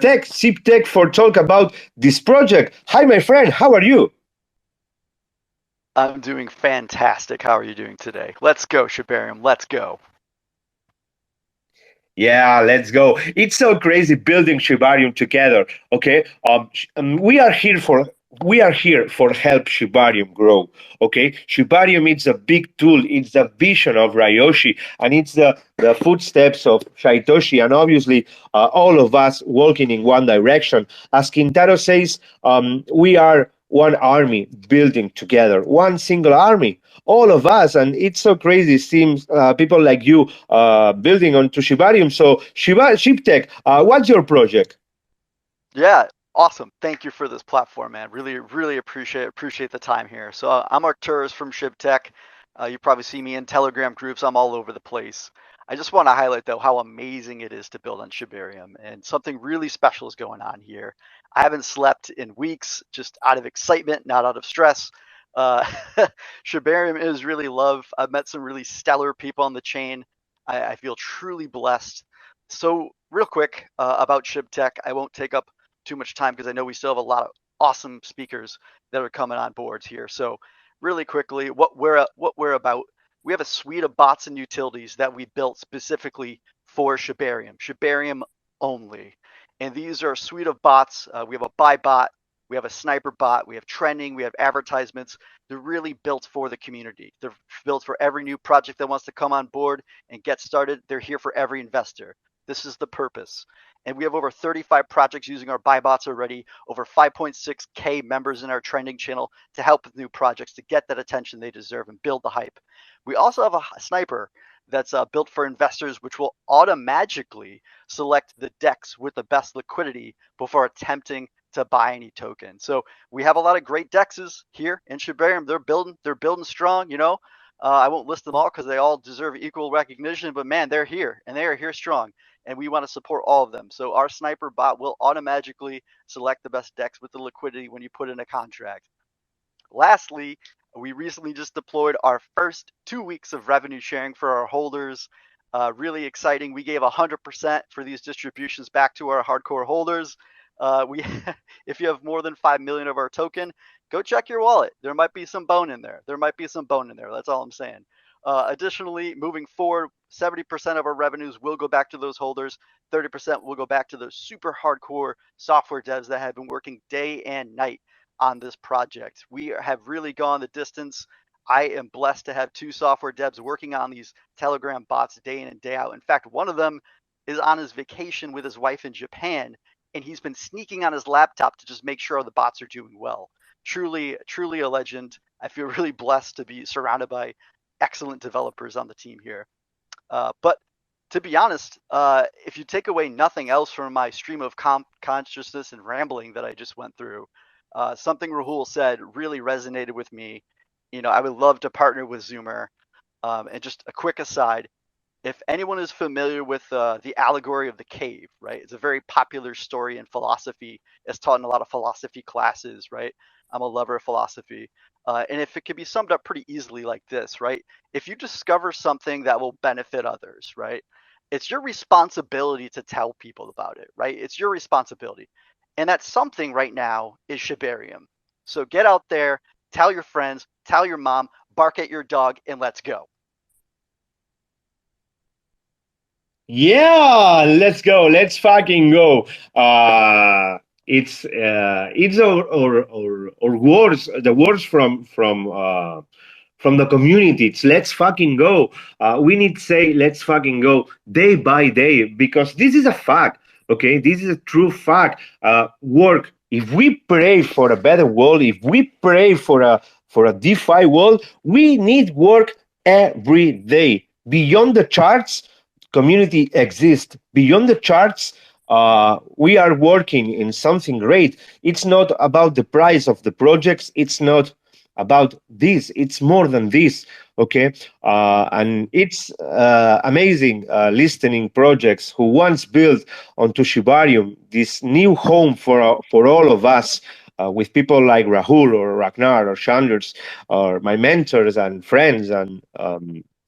Tech, Shib Tech, for talk about this project. Hi, my friend. How are you? I'm doing fantastic. How are you doing today? Let's go, Shibarium. Let's go. Yeah, let's go. It's so crazy building Shibarium together. Okay, we are here for help Shibarium grow. Okay, Shibarium is a big tool. It's the vision of Ryoshi, and it's the footsteps of Shaitoshi, and obviously all of us walking in one direction. As Kintaro says, we are one army building together, one single army, all of us, and it's so crazy. Seems people like you building onto Shibarium. So ShibTech, what's your project? Yeah, awesome. Thank you for this platform, man. Really appreciate the time here. So I'm Arcturus from ShibTech. You probably see me in Telegram groups. I'm all over the place. I just want to highlight though how amazing it is to build on Shibarium, and something really special is going on here. I haven't slept in weeks, just out of excitement, not out of stress. Uh, Shibarium is really love. I've met some really stellar people on the chain. I feel truly blessed. So real quick about ShibTech, I won't take up too much time because I know we still have a lot of awesome speakers that are coming on boards here. So really quickly, what we're about, we have a suite of bots and utilities that we built specifically for Shibarium only. And these are a suite of bots. We have a buy bot, we have a sniper bot, we have trending, we have advertisements. They're really built for the community. They're built for every new project that wants to come on board and get started. They're here for every investor. This is the purpose. And we have over 35 projects using our buy bots already, over 5.6K members in our trending channel to help with new projects to get that attention they deserve and build the hype. We also have a sniper that's built for investors, which will automatically select the DEX with the best liquidity before attempting to buy any token. So we have a lot of great DEXs here in Shibarium. They're building strong, you know. I won't list them all because they all deserve equal recognition, but man, they're here and they are here strong, and we want to support all of them. So our sniper bot will automatically select the best DEX with the liquidity when you put in a contract. Lastly, we recently just deployed our first 2 weeks of revenue sharing for our holders. Really exciting. We gave 100% for these distributions back to our hardcore holders. If you have more than 5 million of our token, go check your wallet. There might be some bone in there. That's all I'm saying. Additionally, moving forward, 70% of our revenues will go back to those holders. 30% will go back to those super hardcore software devs that have been working day and night on this project. We have really gone the distance. I am blessed to have 2 software devs working on these Telegram bots day in and day out. In fact, one of them is on his vacation with his wife in Japan, and he's been sneaking on his laptop to just make sure the bots are doing well. Truly a legend. I feel really blessed to be surrounded by excellent developers on the team here. But to be honest, if you take away nothing else from my stream of consciousness and rambling that I just went through, something Rahul said really resonated with me. I would love to partner with Zoomer. And just a quick aside, if anyone is familiar with the allegory of the cave, right? It's a very popular story in philosophy. It's taught in a lot of philosophy classes, right? I'm a lover of philosophy. And if it could be summed up pretty easily like this, right? If you discover something that will benefit others, right? It's your responsibility to tell people about it, right? It's your responsibility. And that something right now is Shibarium. So get out there, tell your friends, tell your mom, bark at your dog, and let's go. Yeah, let's go. Let's fucking go. It's our words, the words from the community. It's let's fucking go. We need to say let's fucking go day by day because this is a fact. Okay, this is a true fact. Work. If we pray for a better world, if we pray for a DeFi world, we need work every day beyond the charts. Community exists beyond the charts. We are working in something great. It's not about the price of the projects. It's not about this. It's more than this. Okay, and it's amazing listening projects who once built onto Shibarium this new home for all of us. With people like Rahul or Ragnar or Shanders or my mentors and friends and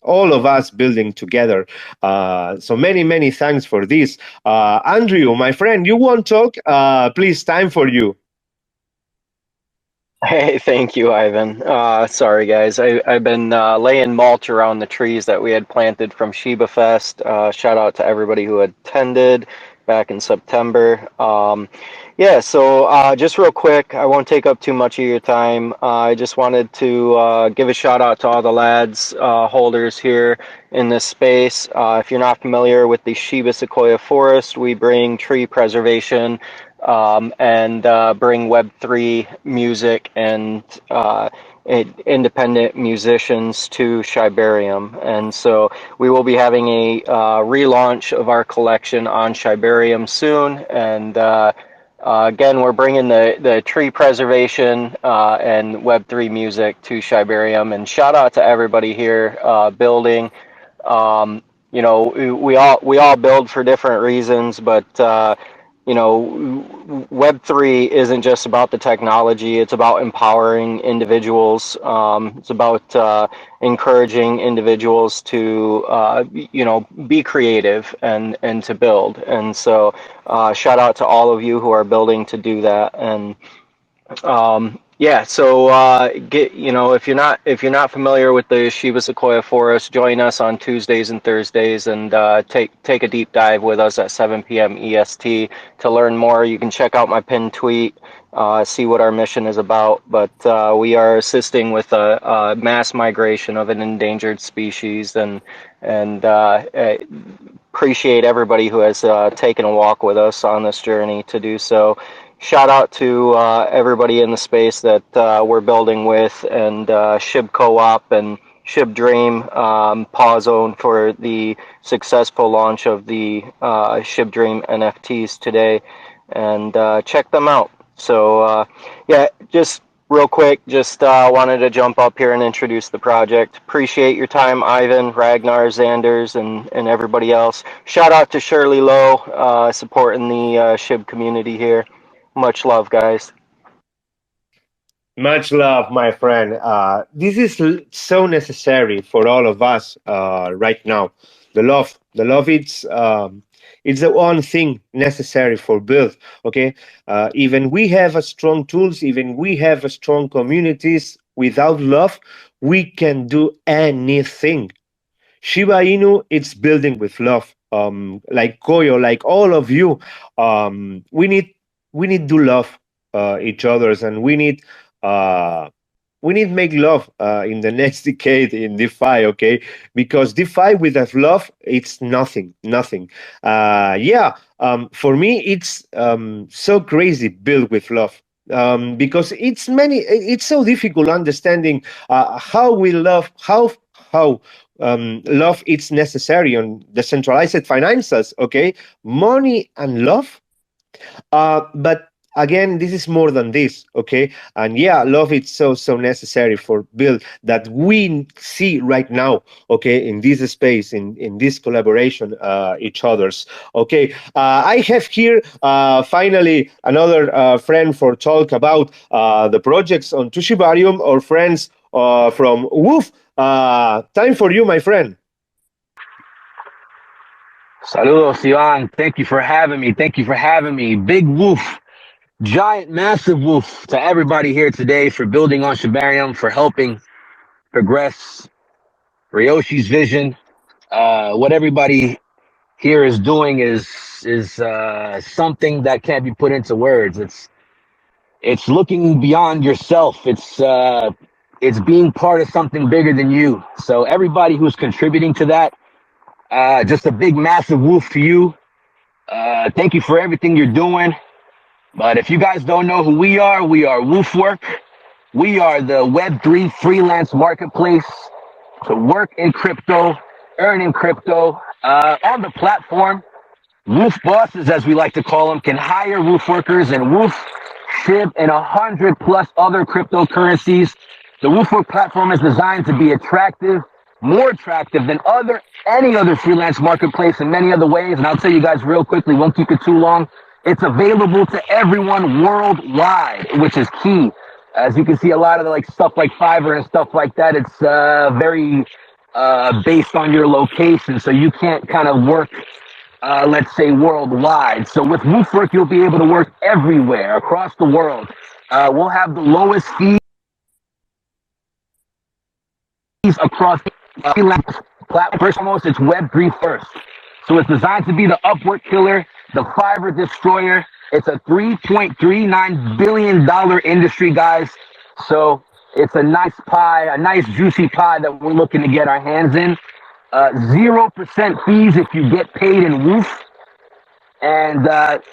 all of us building together. So many thanks for this. Andrew, my friend, you want to talk? Please, time for you. Hey, thank you, Ivan. Sorry, guys. I've been laying mulch around the trees that we had planted from Shiba Fest. Shout out to everybody who attended back in September. Yeah, so just real quick, I won't take up too much of your time. I just wanted to give a shout out to all the lads holders here in this space. If you're not familiar with the Shiba Sequoia Forest, we bring tree preservation and bring Web3 music and independent musicians to Shibarium. And so we will be having a relaunch of our collection on Shibarium soon. And again, we're bringing the tree preservation and Web3 music to Shibarium. And shout out to everybody here building. We all build for different reasons, but Web3 isn't just about the technology. It's about empowering individuals. It's about encouraging individuals to, be creative and to build. And so, shout out to all of you who are building to do that. And yeah, so if you're not familiar with the Shiba Sequoia Forest, join us on Tuesdays and Thursdays and take a deep dive with us at 7 p.m. EST. To learn more, you can check out my pinned tweet, see what our mission is about. But we are assisting with a mass migration of an endangered species, and appreciate everybody who has taken a walk with us on this journey to do so. Shout out to everybody in the space that we're building with, and Shib Co-op and Shib Dream, Paw Zone for the successful launch of the Shib Dream NFTs today, and check them out. So yeah, just real quick, just wanted to jump up here and introduce the project. Appreciate your time, Ivan, Ragnar, Xanders, and everybody else. Shout out to Shirley Lowe, supporting the Shib community here. Much love, guys. Much love, my friend. This is so necessary for all of us right now. The love, it's the one thing necessary for build. Okay, even we have a strong tools, even we have a strong communities. Without love, we can do anything. Shiba Inu, it's building with love. Like Koyo, like all of you, we need to love each others, and we need make love in the next decade in DeFi, okay? Because DeFi without love, it's nothing. For me, it's so crazy built with love. Because it's so difficult understanding how we love, how love it's necessary on decentralized finances, okay? Money and love, but again, this is more than this, okay? And yeah, love is so necessary for build that we see right now, okay, in this space, in this collaboration, each other's, okay. I have here finally another friend for talk about the projects on Tushibarium, or friends from Woof. Time for you, my friend. Saludos, Ivan. Thank you for having me. Thank you for having me. Big woof, giant, massive woof to everybody here today for building on Shibarium, for helping progress Ryoshi's vision. What everybody here is doing is something that can't be put into words. It's looking beyond yourself. It's being part of something bigger than you. So everybody who's contributing to that, just a big, massive woof to you. Thank you for everything you're doing. But if you guys don't know who we are Woofwork. We are the Web3 freelance marketplace to work in crypto, earn in crypto. On the platform, Woof bosses, as we like to call them, can hire Woof workers and Woof, Shib, and 100+ other cryptocurrencies. The Woofwork platform is designed to be attractive, more attractive than any other freelance marketplace in many other ways. And I'll tell you guys real quickly, won't keep it too long. It's available to everyone worldwide, which is key. As you can see, a lot of the stuff like Fiverr and stuff like that, it's very based on your location, so you can't kind of work, let's say, worldwide. So with Woofwork, you'll be able to work everywhere across the world. We'll have the lowest fees across platform. First and foremost, it's Web3 first. So it's designed to be the Upwork killer, the Fiverr destroyer. It's a $3.39 billion industry, guys. So it's a nice pie, a nice juicy pie that we're looking to get our hands in. 0% fees if you get paid in Woof. And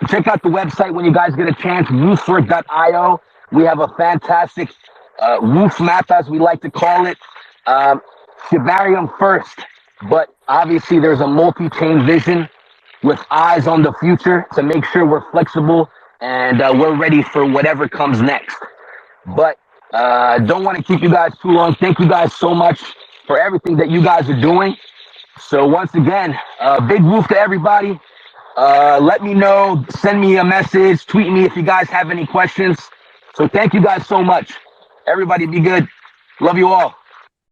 check out the website when you guys get a chance, woofwork.io. We have a fantastic Woof map, as we like to call it. Shibarium first, but obviously there's a multi-chain vision with eyes on the future to make sure we're flexible and we're ready for whatever comes next. But don't want to keep you guys too long. Thank you guys so much for everything that you guys are doing. So once again, big woof to everybody. Let me know, send me a message, tweet me if you guys have any questions. So thank you guys so much. Everybody be good. Love you all.